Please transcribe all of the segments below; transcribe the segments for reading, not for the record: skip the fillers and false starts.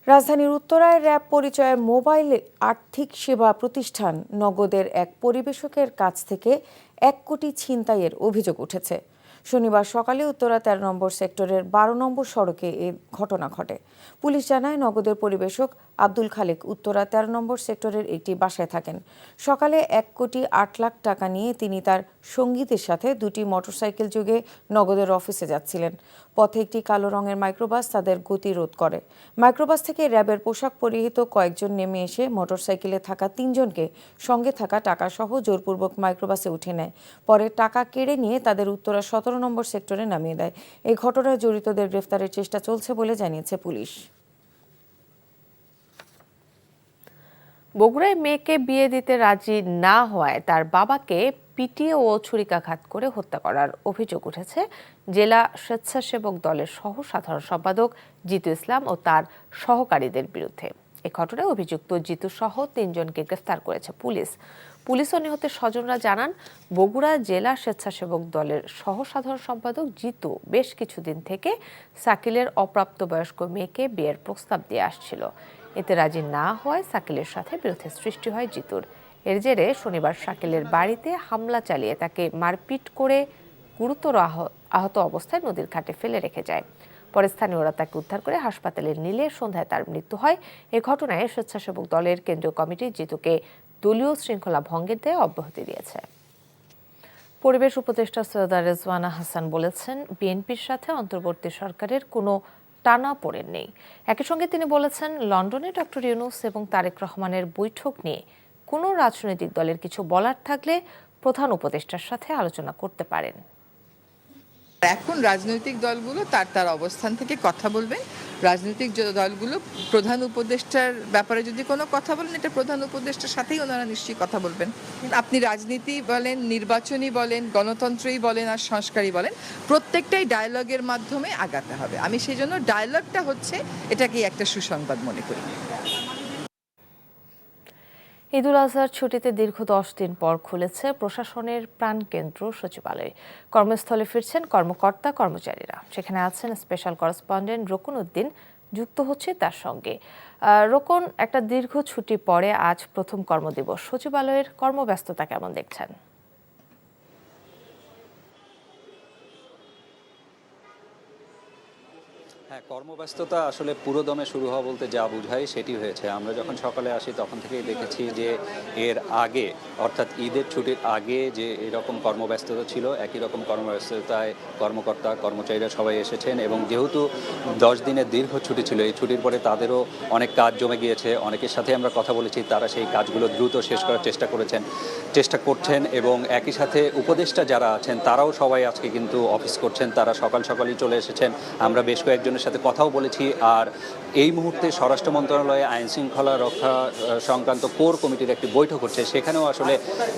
রাজধানীর উত্তরায় র্যাব পরিচয়ে মোবাইল আর্থিক সেবা প্রতিষ্ঠান নগদের এক পরিবেশকের কাছ থেকে ১ কোটি ছিনতাইয়ের অভিযোগ উঠেছে। শনিবার সকালে উত্তরা ১৩ নম্বর সেক্টরের ১২ নম্বর সড়কে এ ঘটনা ঘটে। পুলিশ জানায়, নগদের পরিবেশক আব্দুল খালেক উত্তরা ১৩ নম্বর সেক্টরের একটি বাসায় থাকেন। সকালে ১ কোটি ৮ লাখ টাকা নিয়ে তিনি তার সঙ্গীদের সাথে দুটি মোটরসাইকেল যোগে নগদের অফিসে যাচ্ছিলেন। পথে একটি কালো রঙের মাইক্রোবাস তাদের গতিরোধ করে। মাইক্রোবাস থেকে র্যাবের পোশাক পরিহিত কয়েকজন নেমে এসে মোটরসাইকেলে থাকা ৩ জনকে সঙ্গে থাকা টাকাসহ জোরপূর্বক মাইক্রোবাসে উঠে নেয়। পরে টাকা কেড়ে নিয়ে তাদের উত্তরা ১৭ নম্বর সেক্টরে নামিয়ে দেয়। এই ঘটনায় জড়িতদের গ্রেফতারের চেষ্টা চলছে বলে জানিয়েছে পুলিশ। বগুড়ায় মেয়েকে বিয়ে দিতে রাজি না হওয়ায় তার বাবাকে পিটিয়ে ও ছুরিকাঘাত করে হত্যা করার অভিযোগ উঠেছে জেলা স্বেচ্ছাসেবক দলের সহ সাধারণ সম্পাদক জিতু ইসলাম ও তার সহকারীদের বিরুদ্ধে। এ ঘটনায় অভিযুক্ত জিতু সহ ৩ জনকে গ্রেফতার করেছে পুলিশ ও নিহতের স্বজনরা জানান, বগুড়া জেলা স্বেচ্ছাসেবক দলের সহ সাধারণ সম্পাদক জিতু বেশ কিছুদিন থেকে সাকিলের অপ্রাপ্তবয়স্ক মেয়েকে বিয়ের প্রস্তাব দিয়ে আসছিল। এতে রাজি না হওয়ায় সাকিলের সাথে বিরোধের সৃষ্টি হয় জিতুর। এর জেরে শনিবার সাকিলের বাড়িতে হামলা চালিয়ে তাকে মারপিট করে গুরুতর আহত অবস্থায় নদীর ঘাটে ফেলে রেখে যায়। পরে স্থানীয়রা তাকে উদ্ধার করে হাসপাতালে নিলে সন্ধ্যায় তার মৃত্যু হয়। এ ঘটনায় স্বেচ্ছাসেবক দলের কেন্দ্রীয় কমিটি জিতুকে দলীয় শৃঙ্খলা ভঙ্গের দায়ে অব্যাহতি দিয়েছে। পরিবেশ উপদেষ্টা সৈয়দা রেজওয়ানা হাসান বলেছেন, বিএনপির সাথে অন্তর্বর্তী সরকারের কোনো টানাপোড়েন নেই। একই সঙ্গে তিনি বলেছেন, লন্ডনে ডক্টর ইউনূস এবং তারেক রহমানের বৈঠক নিয়ে কোনো রাজনৈতিক দলের কিছু বলার থাকলে প্রধান উপদেষ্টার সাথে আলোচনা করতে পারেন। এখন রাজনৈতিক দলগুলো তার অবস্থান থেকে কথা বলবেন। রাজনৈতিক দলগুলো প্রধান উপদেষ্টার ব্যাপারে যদি কোনো কথা বলেন, এটা প্রধান উপদেষ্টার সাথেই ওনারা নিশ্চয়ই কথা বলবেন। আপনি রাজনীতি বলেন, নির্বাচনী বলেন, গণতন্ত্রই বলেন আর সংস্কারই বলেন, প্রত্যেকটাই ডায়ালগের মাধ্যমে আগাতে হবে। আমি সেই জন্য ডায়ালগটা হচ্ছে এটাকেই একটা সুসংবাদ মনে করি। ঈদুল আজহার ছুটিতে দীর্ঘ ১০ দিন পর খুলেছে প্রশাসনের প্রাণকেন্দ্র সচিবালয়। কর্মস্থলে ফিরছেন কর্মকর্তা কর্মচারীরা। সেখানে আছেন স্পেশাল করেসপন্ডেন্ট রকুন উদ্দিন, যুক্ত হচ্ছে তার সঙ্গে। রকুন, একটা দীর্ঘ ছুটি পরে আজ প্রথম কর্মদিবস, সচিবালয়ের কর্মব্যস্ততা কেমন দেখছেন? হ্যাঁ, কর্মব্যস্ততা আসলে পুরোদমে শুরু হওয়া বলতে যা বোঝায় সেটি হয়েছে। আমরা যখন সকালে আসি তখন থেকেই দেখেছি যে এর আগে, অর্থাৎ ঈদের ছুটির আগে যে এরকম কর্মব্যস্ততা ছিল, একই রকম কর্মব্যস্ততায় কর্মকর্তা কর্মচারীরা সবাই এসেছেন। এবং যেহেতু 10 দিনের দীর্ঘ ছুটি ছিল, এই ছুটির পরে তাদেরও অনেক কাজ জমে গিয়েছে। অনেকের সাথে আমরা কথা বলেছি, তারা সেই কাজগুলো দ্রুত শেষ করার চেষ্টা করছেন। এবং একই সাথে উপদেষ্টা যারা আছেন তারাও সবাই আজকে কিন্তু অফিস করছেন। তারা সকালই চলে এসেছেন। আমরা বেশ কয়েকজনের সাথে কথাও বলেছি। আর এই মুহূর্তে স্বরাষ্ট্র মন্ত্রণালয়ে আইন শৃঙ্খলা রক্ষা সংক্রান্ত কোর কমিটির একটি বৈঠক হচ্ছে, সেখানেও আসলে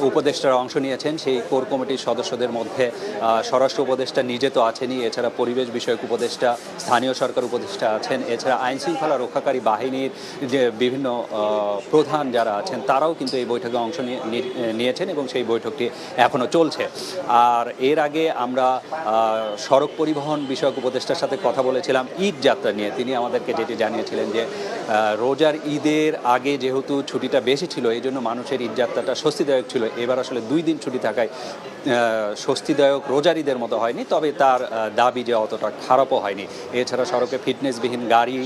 উপদেষ্টারা অংশ নিয়েছেন। সেই কোর কমিটির সদস্যদের মধ্যে স্বরাষ্ট্র উপদেষ্টা নিজে তো আছেনই, এছাড়া পরিবেশ বিষয়ক উপদেষ্টা, স্থানীয় সরকার উপদেষ্টা আছেন, এছাড়া আইন শৃঙ্খলা রক্ষাকারী বাহিনীর যে বিভিন্ন প্রধান যারা আছেন তারাও কিন্তু এই বৈঠকে অংশ নিয়েছেন এবং সেই বৈঠকটি এখনও চলছে। আর এর আগে আমরা সড়ক পরিবহন বিষয়ক উপদেষ্টার সাথে কথা বলেছিলাম ঈদ যাত্রা নিয়ে। তিনি আমাদেরকে যেটি জানিয়েছিলেন যে রোজার ঈদের আগে যেহেতু ছুটিটা বেশি ছিল, এই জন্য মানুষের ঈদ যাত্রাটা স্বস্তিদায়ক ছিল। এবার আসলে 2 দিন ছুটি থাকায় স্বস্তিদায়ক রোজার ঈদের মতো হয়নি, তবে তার দাবি যে অতটা খারাপও হয়নি। এছাড়া সড়কে ফিটনেসবিহীন গাড়ি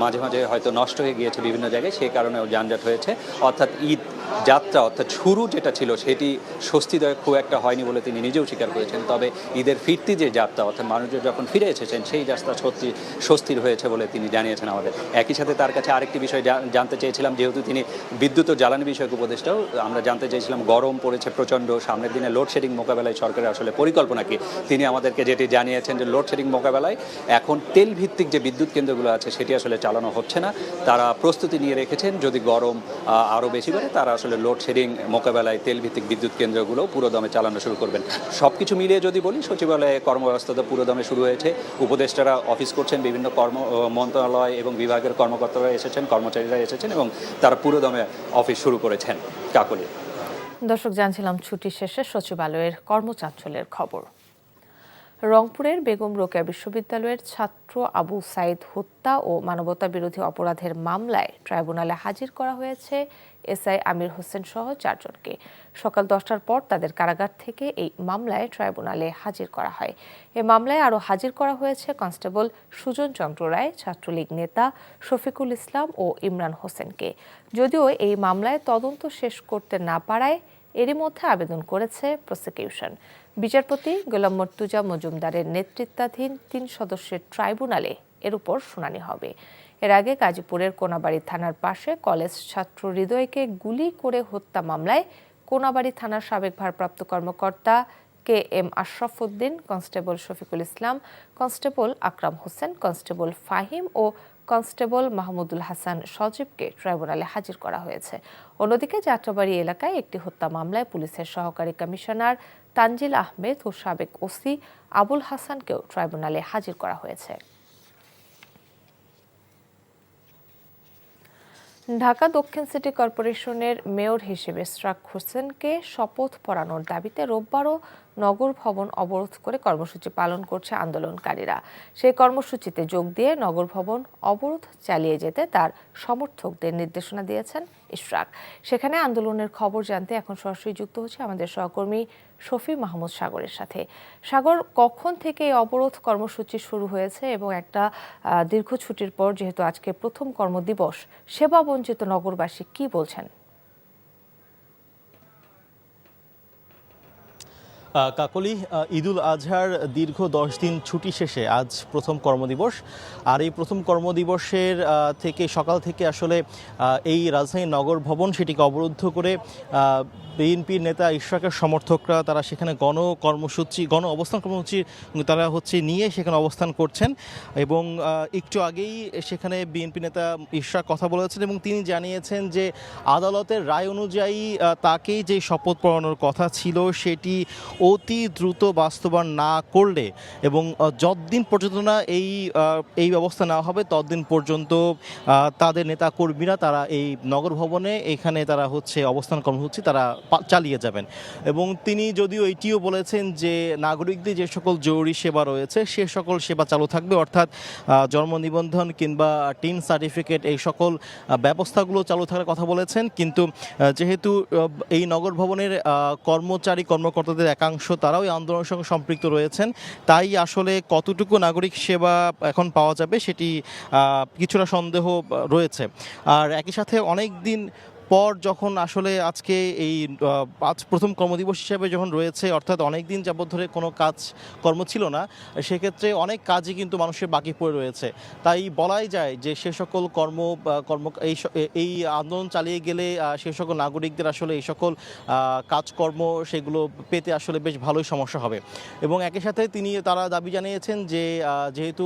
মাঝে মাঝে হয়তো নষ্ট হয়ে গিয়েছে বিভিন্ন জায়গায়, সেই কারণেও যানজট হয়েছে। অর্থাৎ ঈদ যাত্রা, অর্থাৎ শুরু যেটা ছিল সেটি স্বস্তিদায়ক খুব একটা হয়নি বলে তিনি নিজেও স্বীকার করেছেন। তবে ঈদের ফিরতি যে যাত্রা, অর্থাৎ মানুষজন যখন ফিরে এসেছেন সেই যাত্রা স্বস্তির হয়েছে বলে তিনি জানিয়েছেন আমাদের। একই সাথে তার কাছে আরেকটি বিষয় জানতে চেয়েছিলাম, যেহেতু তিনি বিদ্যুৎ ও জ্বালানি বিষয়ক উপদেষ্টাও, আমরা জানতে চেয়েছিলাম গরম পড়েছে প্রচণ্ড, সামনের দিনে লোডশেডিং মোকাবেলায় সরকারের আসলে পরিকল্পনা কি। তিনি আমাদেরকে যেটি জানিয়েছেন যে লোডশেডিং মোকাবেলায় এখন তেল ভিত্তিক যে বিদ্যুৎ কেন্দ্রগুলো আছে সেটি আসলে চালানো হচ্ছে না। তারা প্রস্তুতি নিয়ে রেখেছেন যদি গরম আরও বেশি বাড়ে, তারা আসলে লোডশেডিং মোকাবেলায় তেলভিত্তিক বিদ্যুৎ কেন্দ্রগুলো পুরোদমে চালানো শুরু করবেন। সব কিছু মিলিয়ে যদি বলি, সচিবালয়ে কর্মব্যস্ততা পুরোদমে শুরু হয়েছে। উপদেষ্টারা অফিস করছেন, বিভিন্ন মন্ত্রণালয় এবং বিভাগের কর্মকর্তারা এসেছেন, কর্মচারীরা এসেছেন এবং তারা পুরোদমে অফিস শুরু করেছেন। কাকলি। দর্শক, জানছিলাম ছুটি শেষে সচিবালয়ের কর্মচাঞ্চল্যের খবর। রংপুরের বেগম রোকেয়া বিশ্ববিদ্যালয়ের ছাত্র আবু সাইদ হত্যা ও মানবতাবিরোধী অপরাধের মামলায় ট্রাইব্যুনালে হাজির করা হয়েছে এসআই আমির হোসেন সহ 4 জনকে। সকাল 10টার পর তাদের কারাগার থেকে এই মামলায় ট্রাইব্যুনালে হাজির করা হয়। এ মামলায় আরও হাজির করা হয়েছে কনস্টেবল সুজন চন্দ্র রায়, ছাত্রলীগ নেতা শফিকুল ইসলাম ও ইমরান হোসেনকে। যদিও এই মামলায় তদন্ত শেষ করতে না পারায় এরই মধ্যে আবেদন করেছে প্রসিকিউশন। বিচারপতি গোলাম মর্তুজা মজুমদারের নেতৃত্বাধীন 3 সদস্যের ট্রাইব্যুনালে এর উপর শুনানি হবে। এর আগে গাজীপুরের কোনাবাড়ী থানার পাশে কলেজ ছাত্র হৃদয়কে গুলি করে হত্যা মামলায় কোনাবাড়ী থানার সাবেক ভারপ্রাপ্ত কর্মকর্তা KM Ashraf Uddin, constable Shafiqul Islam, constable আকরাম হোসেন, কনস্টেবল ফাহিম ও কনস্টেবল মাহমুদুল হাসান সজীবকে ট্রাইব্যুনালে হাজির করা হয়েছে। অন্যদিকে যাত্রাবাড়ি এলাকায় একটি হত্যা মামলায় পুলিশের সহকারী কমিশনার তানজিল আহমেদ ও সাবেক ওসি আবুল হাসানকেও ট্রাইব্যুনালে হাজির করা হয়েছে। ঢাকা দক্ষিণ সিটি কর্পোরেশনের মেয়র হিসেবে ইশরাক হোসেনকে শপথ পড়ানোর দাবিতে রোববারও নগর ভবন অবরোধ করে কর্মসূচি পালন করছে আন্দোলনকারীরা। সেই কর্মসূচিতে যোগ দিয়ে নগর ভবন অবরোধ চালিয়ে যেতে তার সমর্থকদের নির্দেশনা দিয়েছেন ইশরাক। সেখানে আন্দোলনের খবর জানতে এখন সরাসরি যুক্ত হচ্ছে আমাদের সহকর্মী শফি মাহমুদ সাগরের সাথে। সাগর, কখন থেকে এই অবরোধ কর্মসূচি শুরু হয়েছে এবং একটা দীর্ঘ ছুটির পর যেহেতু আজকে প্রথম কর্মদিবস, সেবা বঞ্চিত নগরবাসী কি বলছেন? কাকলি, ঈদুল আজহার দীর্ঘ 10 দিন ছুটি শেষে আজ প্রথম কর্মদিবস। আর এই প্রথম কর্মদিবসের থেকে সকাল থেকে আসলে এই রাজধানীর নগর ভবন সেটিকে অবরুদ্ধ করে বিএনপির নেতা ইশরাকের সমর্থকরা তারা সেখানে গণ অবস্থান কর্মসূচি তারা নিয়ে সেখানে অবস্থান করছেন। এবং একটু আগেই সেখানে বিএনপি নেতা ইশরাক কথা বলেছেন এবং তিনি জানিয়েছেন যে আদালতের রায় অনুযায়ী তাকেই যে শপথ পড়ানোর কথা ছিল সেটি অতি দ্রুত বাস্তবায়ন না করলে এবং যতদিন পর্যন্ত না এই ব্যবস্থা নেওয়া হবে ততদিন পর্যন্ত তাদের নেতা কর্মীরা তারা এই নগর ভবনে এখানে তারা অবস্থান কর্মসূচি তারা চালিয়ে যাবেন। এবং তিনি যদিও এটিও বলেছেন যে নাগরিকদের যে সকল জরুরি সেবা রয়েছে সে সকল সেবা চালু থাকবে, অর্থাৎ জন্ম নিবন্ধন কিংবা টিন সার্টিফিকেট এই সকল ব্যবস্থাগুলো চালু থাকার কথা বলেছেন। কিন্তু যেহেতু এই নগর ভবনের কর্মকর্তাদের একাংশ তারাও এই আন্দোলনের সঙ্গে সম্পৃক্ত রয়েছেন, তাই আসলে কতটুকু নাগরিক সেবা এখন পাওয়া যাবে সেটি কিছুটা সন্দেহ রয়েছে। আর একই সাথে অনেক দিন পর যখন আসলে আজকে এই আজ প্রথম কর্মদিবস হিসেবে যখন রয়েছে, অর্থাৎ অনেক দিন যাবত ধরে কোনো কর্ম ছিল না, সেক্ষেত্রে অনেক কাজই কিন্তু মানুষের বাকি পড়ে রয়েছে। তাই বলাই যায় যে সে সকল কর্ম এই আন্দোলন চালিয়ে গেলে সে সকল নাগরিকদের আসলে এই সকল কাজকর্ম সেগুলো পেতে আসলে বেশ ভালোই সমস্যা হবে। এবং একই সাথে তারা দাবি জানিয়েছেন যে যেহেতু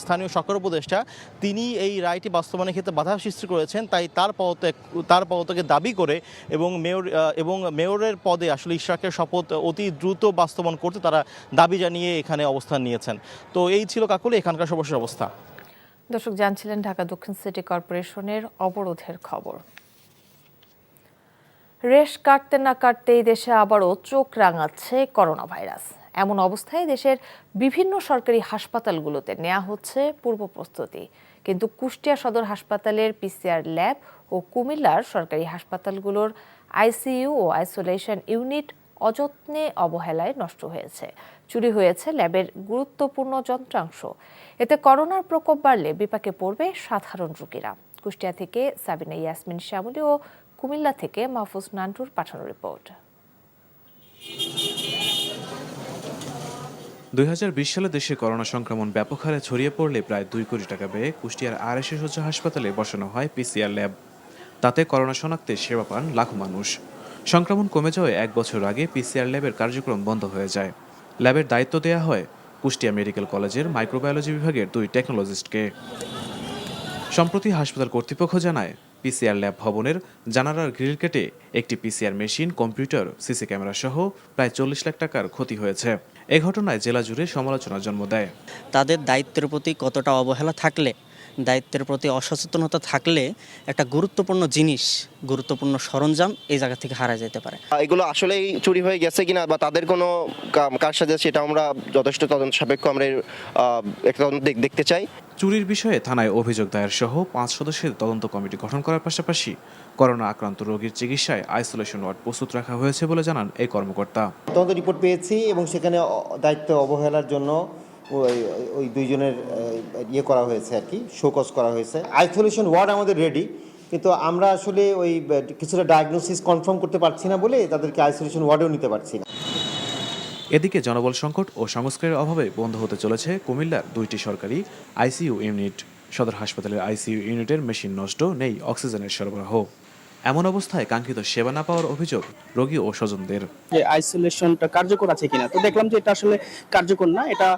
স্থানীয় সরকার উপদেষ্টা তিনি এই রায়টি বাস্তবায়নের ক্ষেত্রে বাধা সৃষ্টি করেছেন, তাই তার পদত্যাগের দাবি করে এবং মেয়রের পদে আসলে ইশরাকের শপথ অতি দ্রুত বাস্তবায়ন করতে তারা দাবি জানিয়ে এখানে অবস্থান নিয়েছেন। তো এই ছিল কাকুলি এখানকার সর্বশেষ অবস্থা। দর্শক জানছিলেন ঢাকা দক্ষিণ সিটি কর্পোরেশনের অবরোধের খবর। রেশ কাটতে না কাটতেই দেশে আবারও চোখ রাঙাচ্ছে করোনা ভাইরাস। এমন অবস্থায় দেশের বিভিন্ন সরকারি হাসপাতালগুলোতে নেওয়া হচ্ছে পূর্ব প্রস্তুতি। কিন্তু কুষ্টিয়া সদর হাসপাতালের PCR ল্যাব ও কুমিল্লার সরকারি হাসপাতালগুলোর ICU ও আইসোলেশন ইউনিট অযত্নে অবহেলায় নষ্ট হয়েছে। চুরি হয়েছে ল্যাবের গুরুত্বপূর্ণ যন্ত্রাংশ। এতে করোনার প্রকোপ বাড়লে বিপাকে পড়বে সাধারণ রোগীরা। কুষ্টিয়া থেকে সাবিনা ইয়াসমিন শ্যামলী ও কুমিল্লা থেকে মাহফুজ নান্টুর পাঠানো রিপোর্ট। 2020 সালে দেশে করোনা সংক্রমণ ব্যাপক হারে ছড়িয়ে পড়লে প্রায় 2 কোটি টাকা ব্যয়ে কুষ্টিয়ার আরএসএ শয্যা হাসপাতালে বসানো হয় PCR ল্যাব। তাতে করোনা শনাক্তে সেবা পান লাখো মানুষ। সংক্রমণ কমে যাওয়ায় 1 বছর আগে PCR ল্যাবের কার্যক্রম বন্ধ হয়ে যায়। ল্যাবের দায়িত্ব দেওয়া হয় কুষ্টিয়া মেডিকেল কলেজের মাইক্রোবায়োলজি বিভাগের 2 টেকনোলজিস্টকে। সম্প্রতি হাসপাতাল কর্তৃপক্ষ জানায় PCR ল্যাব ভবনের জানালার গ্রিল কেটে একটি PCR machine, computer, CC camera সহ প্রায় 40 লাখ টাকার ক্ষতি হয়েছে। এ ঘটনায় জেলা জুড়ে সমালোচনার জন্ম দেয়। তাদের দায়িত্বের প্রতি কতটা অবহেলা থাকলে দায়িত্বের প্রতি অসচেতনতা থাকলে একটা গুরুত্বপূর্ণ জিনিস, গুরুত্বপূর্ণ সরঞ্জাম এই জায়গা থেকে হারা যেতে পারে। এগুলো আসলেই চুরি হয়ে গেছে কিনা বা তাদের কোনো কারসাজি সেটা আমরা যথেষ্ট তদন্ত সাপেক্ষ আমরা একটা তদন্ত দেখতে চাই। চুরির বিষয়ে থানায় অভিযোগ দায়ের সহ 5 সদস্যের তদন্ত কমিটি গঠন করার পাশাপাশি করোনা আক্রান্ত রোগীর চিকিৎসায় আইসোলেশন ওয়ার্ড প্রস্তুত রাখা হয়েছে বলে জানান এই কর্মকর্তা। তদন্ত রিপোর্ট পেয়েছি এবং সেখানে দায়িত্ব অবহেলার জন্য ওই দুইজনের করা হয়েছে আর কি, শোকজ করা হয়েছে। আইসোলেশন ওয়ার্ড আমাদের রেডি, কিন্তু আমরা আসলে ওই কিছুটা ডায়াগনোসিস কনফার্ম করতে পারছি না বলে তাদেরকে আইসোলেশন ওয়ার্ডেও নিতে পারছি না। এদিকে জনবল সংকট ও সংস্কারের অভাবে বন্ধ হতে চলেছে কুমিল্লার 2টি সরকারি আইসিইউ ইউনিট। সদর হাসপাতালের আইসিইউ ইউনিটের মেশিন নষ্ট, নেই অক্সিজেনের সরবরাহ। এমন অবস্থায় কাঙ্ক্ষিত সেবা না পাওয়ার অভিযোগ রোগী ও স্বজনদের। যে আইসোলেশনটা কার্যকর আছে কিনা, তো দেখলাম যে এটা আসলে কার্যকর না। এটা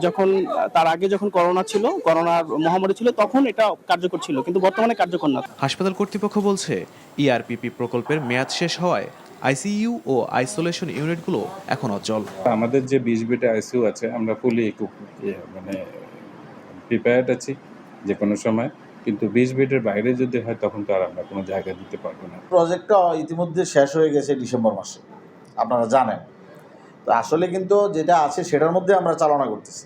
যখন তার আগে যখন করোনা ছিল, করোনার মহামারী ছিল, তখন এটা কার্যকর ছিল, কিন্তু বর্তমানে কার্যকর না। হাসপাতাল কর্তৃপক্ষ বলছে ইআরপিপি প্রকল্পের মেয়াদ শেষ হওয়ায় আইসিইউ ও আইসোলেশন ইউনিটগুলো এখন অচল। আমাদের যে 20 বেডের আইসিইউ আছে আমরা ফুলি প্রিপেয়ার্ড আছি যে কোনো সময়, কিন্তু 20 বেডের বাইরে যদি হয় তখন তো আর আমরা কোনো জায়গা দিতে পারবো না। প্রজেক্টটা ইতিমধ্যে শেষ হয়ে গেছে ডিসেম্বর মাসে, আপনারা জানেন। তো আসলে কিন্তু যেটা আছে সেটার মধ্যে আমরা চালনা করতেছি।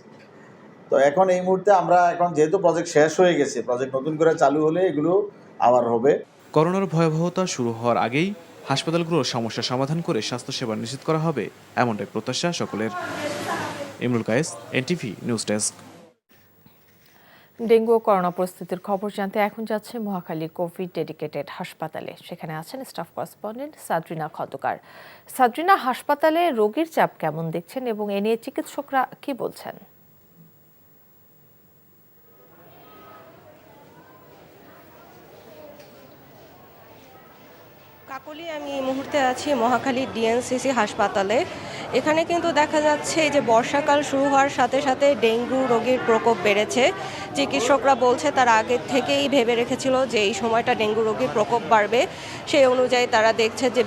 তো এখন এই মুহূর্তে আমরা যেহেতু প্রজেক্ট শেষ হয়ে গেছে, প্রজেক্ট নতুন করে চালু হলে এগুলো আবার হবে। করোনার ভয়াবহতা শুরু হওয়ার আগেই হাসপাতালগুলোর সমস্যা সমাধান করে স্বাস্থ্যসেবা নিশ্চিত করা হবে, এমনটাই প্রত্যাশা সকলের। Imrul Kayes, NTV news desk. Dengue ও করোনা পরিস্থিতির খবর জানতে এখন যাচ্ছে মহাখালী কোভিড ডেডিকেটেড হাসপাতালে। সেখানে আছেন স্টাফ করেসপন্ডেন্ট সাদরিনা খন্দকার। সাদরিনা, হাসপাতালে রোগীর চাপ কেমন দেখছেন এবং এ নিয়ে চিকিৎসকরা কি বলছেন? কাকলি, আমি এই মুহূর্তে আছি মহাখালী ডিএনসিসি হাসপাতালে। এখানে কিন্তু দেখা যাচ্ছে যে বর্ষাকাল শুরু হওয়ার সাথে সাথে ডেঙ্গু রোগীর প্রকোপ বেড়েছে। চিকিৎসকরা বলছে তারা আগে থেকেই ভেবে রেখেছিল যে এই সময়টা ডেঙ্গু রোগীর প্রকোপ বাড়বে। সেই অনুযায়ী তারা দেখছে যে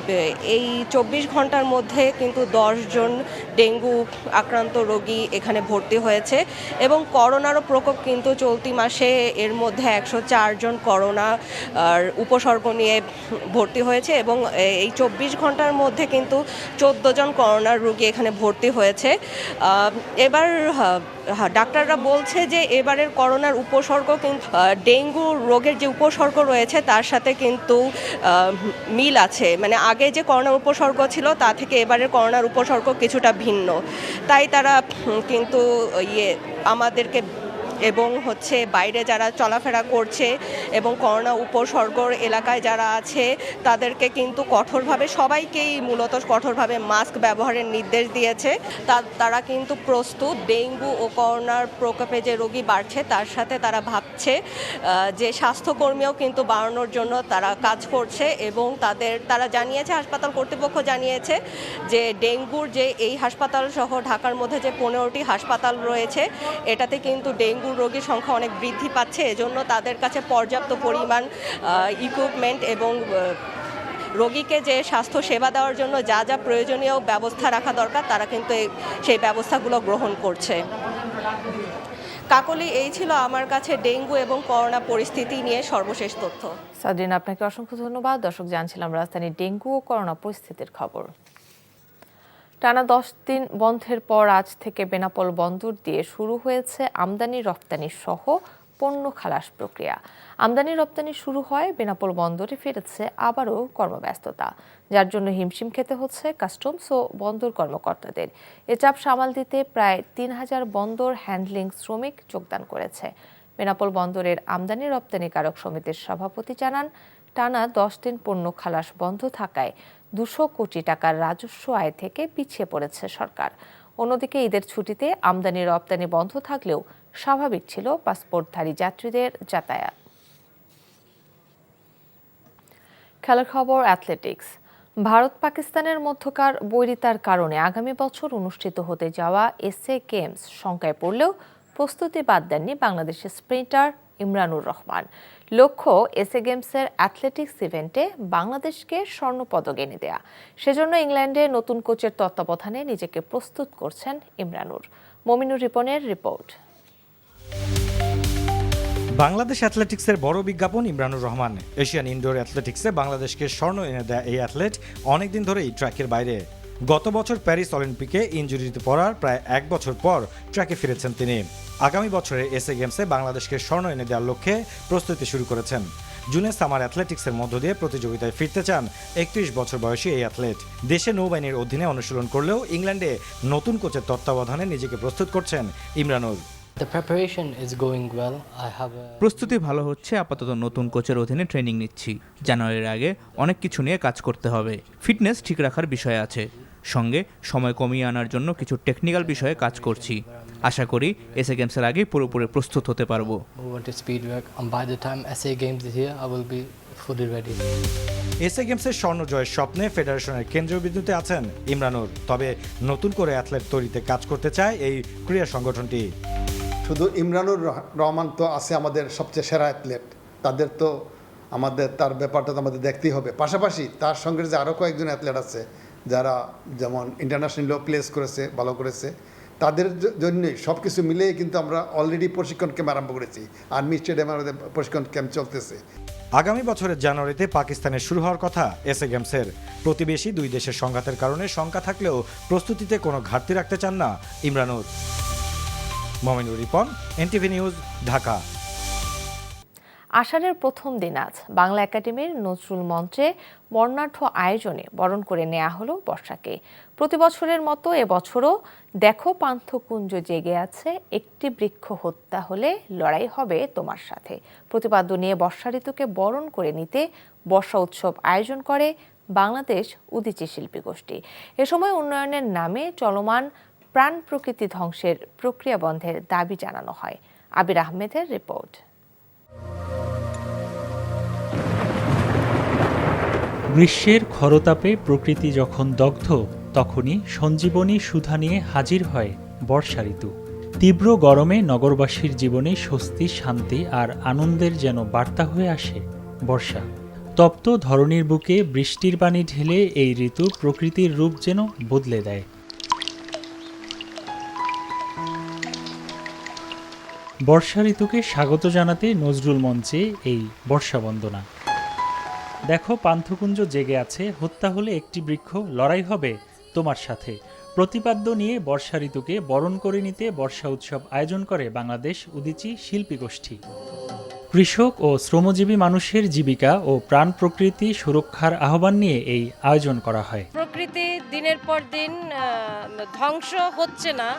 এই 24 ঘন্টার মধ্যে কিন্তু 10 জন ডেঙ্গু আক্রান্ত রোগী এখানে ভর্তি হয়েছে এবং করোনারও প্রকোপ কিন্তু চলতি মাসে এর মধ্যে 104 জন করোনা উপসর্গ নিয়ে ভর্তি হয়েছে এবং এই 24 ঘন্টার মধ্যে কিন্তু 14 জন করোনার রোগী এখানে ভর্তি হয়েছে। এবার ডাক্তাররা বলছে যে এবারের করোনার উপসর্গ কিন্তু ডেঙ্গু রোগের যে উপসর্গ রয়েছে তার সাথে কিন্তু মিল আছে, মানে আগে যে করোনার উপসর্গ ছিল তা থেকে এবারের করোনার উপসর্গ কিছুটা ভিন্ন। তাই তারা কিন্তু আমাদেরকে এবং বাইরে যারা চলাফেরা করছে এবং করোনা উপসর্গর এলাকায় যারা আছে তাদেরকে কিন্তু কঠোরভাবে, সবাইকেই মূলত কঠোরভাবে মাস্ক ব্যবহারের নির্দেশ দিয়েছে। তারা কিন্তু প্রস্তুত ডেঙ্গু ও করোনার প্রকোপে যে রোগী বাড়ছে তার সাথে তারা ভাবছে যে স্বাস্থ্যকর্মীও কিন্তু বাড়ানোর জন্য তারা কাজ করছে এবং তারা জানিয়েছে, হাসপাতাল কর্তৃপক্ষ জানিয়েছে যে ডেঙ্গুর যে এই হাসপাতাল সহ ঢাকার মধ্যে যে 15টি হাসপাতাল রয়েছে এটাতে কিন্তু ডেঙ্গু রোগীর সংখ্যা অনেক বৃদ্ধি পাচ্ছে। এজন্য তাদের কাছে পর্যাপ্ত পরিমাণ ইকুইপমেন্ট এবং রোগীকে যে স্বাস্থ্য সেবা দেওয়ার জন্য যা যা প্রয়োজনীয় ব্যবস্থা রাখা দরকার তারা কিন্তু সেই ব্যবস্থাগুলো গ্রহণ করছে। কাকলি, এই ছিল আমার কাছে ডেঙ্গু এবং করোনা পরিস্থিতি নিয়ে সর্বশেষ তথ্য। সাদরিনা, আপনাকে অসংখ্য ধন্যবাদ। দর্শক, জানছিলাম রাজধানীর ডেঙ্গু ও করোনা পরিস্থিতির খবর। টানা 10 দিন বন্ধের পর আজ থেকে বেনাপোল বন্দর দিয়ে শুরু হয়েছে আমদানি রপ্তানি সহ পণ্য খালাস প্রক্রিয়া। আমদানি রপ্তানি শুরু হয়, বেনাপোল বন্দরে ফিরেছে আবারও কর্মব্যস্ততা, যার জন্য হিমশিম খেতে হচ্ছে কাস্টমস ও বন্দর কর্মকর্তাদের। এ চাপ সামাল দিতে প্রায় 3000 বন্দর হ্যান্ডলিং শ্রমিক যোগদান করেছে। বেনাপোল বন্দরের আমদানি রপ্তানিকারক সমিতির সভাপতি জানান, টানা 10 দিন পণ্য খালাস বন্ধ থাকায় 200 কোটি টাকার রাজস্ব আয় থেকে পিছিয়ে পড়েছে সরকার। অন্যদিকে ঈদের ছুটিতে আমদানি রপ্তানি বন্ধ থাকলেও স্বাভাবিক ছিল পাসপোর্টধারী যাত্রীদের যাতায়াত। খেলার খবর, অ্যাথলেটিক্স। ভারত পাকিস্তানের মধ্যকার বৈরিতার কারণে আগামী বছর অনুষ্ঠিত হতে যাওয়া এসএ গেমস শঙ্কায় পড়লেও প্রস্তুতি বাদ দেননি বাংলাদেশের স্প্রিন্টার ইমরানুর রহমান। লক্ষ্য এসএ গেমসের অ্যাথলেটিক্স ইভেন্টে বাংলাদেশকে স্বর্ণপদক এনে দেয়া। সেজন্য ইংল্যান্ডে নতুন কোচের তত্ত্বাবধানে নিজেকে প্রস্তুত করছেন ইমরানুর। মমিনুর রিপনের রিপোর্ট। বাংলাদেশ অ্যাথলেটিক্সের বড় বিজ্ঞাপন ইমরানুর রহমান। এশিয়ান ইনডোর অ্যাথলেটিক্সে বাংলাদেশকে স্বর্ণ এনে দেয় এই অ্যাথলেট অনেকদিন ধরেই ট্র্যাকের বাইরে। গত বছর প্যারিস অলিম্পিকে ইনজুরিতে পড়ার প্রায় 1 বছর পর ট্র্যাকে ফিরেছেন তিনি। আগামী বছরে এসএ গেমসে বাংলাদেশকে স্বর্ণ এনে দেওয়ার লক্ষ্যে প্রস্তুতি শুরু করেছেন। জুনে সামার অ্যাথলেটিক্সের মধ্য দিয়ে প্রতিযোগিতায় ফিরতে চান 31 বছর বয়সী এই অ্যাথলেট। দেশে নৌবাহিনীর অধীনে অনুশীলন করলেও ইংল্যান্ডে নতুন কোচের তত্ত্বাবধানে নিজেকে প্রস্তুত করছেন ইমরানুর। প্রস্তুতি ভালো হচ্ছে। আপাতত নতুন কোচের অধীনে ট্রেনিং নিচ্ছি। জানুয়ারির আগে অনেক কিছু নিয়ে কাজ করতে হবে। ফিটনেস ঠিক রাখার বিষয় আছে, সঙ্গে সময় কমিয়ে আনার জন্য কিছু টেকনিক্যাল বিষয়ে কাজ করছি। আশা করি এসএ গেমসের আগেই পুরোপুরি প্রস্তুত হতে পারবো। এসএ গেমসের স্বর্ণ জয়ের স্বপ্নে ফেডারেশনের কেন্দ্রীয় বিন্দুতে আছেন ইমরানুর। তবে নতুন করে অ্যাথলেট তৈরিতে কাজ করতে চায় এই ক্রীড়া সংগঠনটি। শুধু ইমরানুর রহমান তো আছে আমাদের সবচেয়ে সেরা অ্যাথলেট, তার ব্যাপারটা তো আমাদের দেখতেই হবে। পাশাপাশি তার সঙ্গে যে আরও কয়েকজন অ্যাথলেট আছে যারা যেমন ইন্টারন্যাশনাল প্লেস করেছে, ভালো করেছে, তাদের জন্যই সব কিছু মিলিয়ে কিন্তু আমরা অলরেডি প্রশিক্ষণ ক্যাম্প আরম্ভ করেছি। আর্মি স্টেডিয়ামে আমাদের প্রশিক্ষণ ক্যাম্প চলতেছে। আগামী বছরের জানুয়ারিতে পাকিস্তানে শুরু হওয়ার কথা এসএ গেমসের। প্রতিবেশী দুই দেশের সংঘাতের কারণে শঙ্কা থাকলেও প্রস্তুতিতে কোনো ঘাটতি রাখতে চান না ইমরানুর। Mominur Ripon, NTV news, Dhaka. আষাঢ়ের প্রথম দিন আজ বাংলা একাডেমির নজরুল মঞ্চে বর্ণাঢ্য আয়োজনে বরণ করে নেওয়া হলো বর্ষাকে। প্রতি বছরের মতো এবছরও দেখো পান্থকুঞ্জ জেগে আছে, একটি বৃক্ষ হত্যা হলে লড়াই হবে তোমার সাথে প্রতিপাদ্য নিয়ে বর্ষা ঋতুকে বরণ করে নিতে বর্ষা উৎসব আয়োজন করে বাংলাদেশ উদীচী শিল্পী গোষ্ঠী। এ সময় উন্নয়নের নামে চলমান প্রাণ প্রকৃতি ধ্বংসের প্রক্রিয়া বন্ধের দাবি জানানো হয়। আবির আহমেদের রিপোর্ট। গ্রীষ্মের খরতাপে প্রকৃতি যখন দগ্ধ, তখনই সঞ্জীবনী সুধা নিয়ে হাজির হয় বর্ষা ঋতু। তীব্র গরমে নগরবাসীর জীবনে স্বস্তি, শান্তি আর আনন্দের যেন বার্তা হয়ে আসে বর্ষা। তপ্ত ধরণীর বুকে বৃষ্টির পানি ঢেলে এই ঋতু প্রকৃতির রূপ যেন বদলে দেয়। বর্ষা ঋতুকে স্বাগত জানাতে নজরুল মঞ্চে এই বর্ষা বন্দনা। দেখো পান্থকুঞ্জ জেগে আছে, হত্যা হলে একটি বৃক্ষ, লড়াই হবে তোমার সাথে প্রতিপাদ্য নিয়ে বর্ষা ঋতুকে বরণ করে নিতে বর্ষা উৎসব আয়োজন করে বাংলাদেশ উদীচী শিল্পী গোষ্ঠী। কৃষক ও শ্রমজীবী মানুষের জীবিকা ও প্রাণ প্রকৃতি সুরক্ষার আহ্বান নিয়ে এই আয়োজন করা হয়। প্রকৃতি দিনের পর দিন ধ্বংস হচ্ছে না,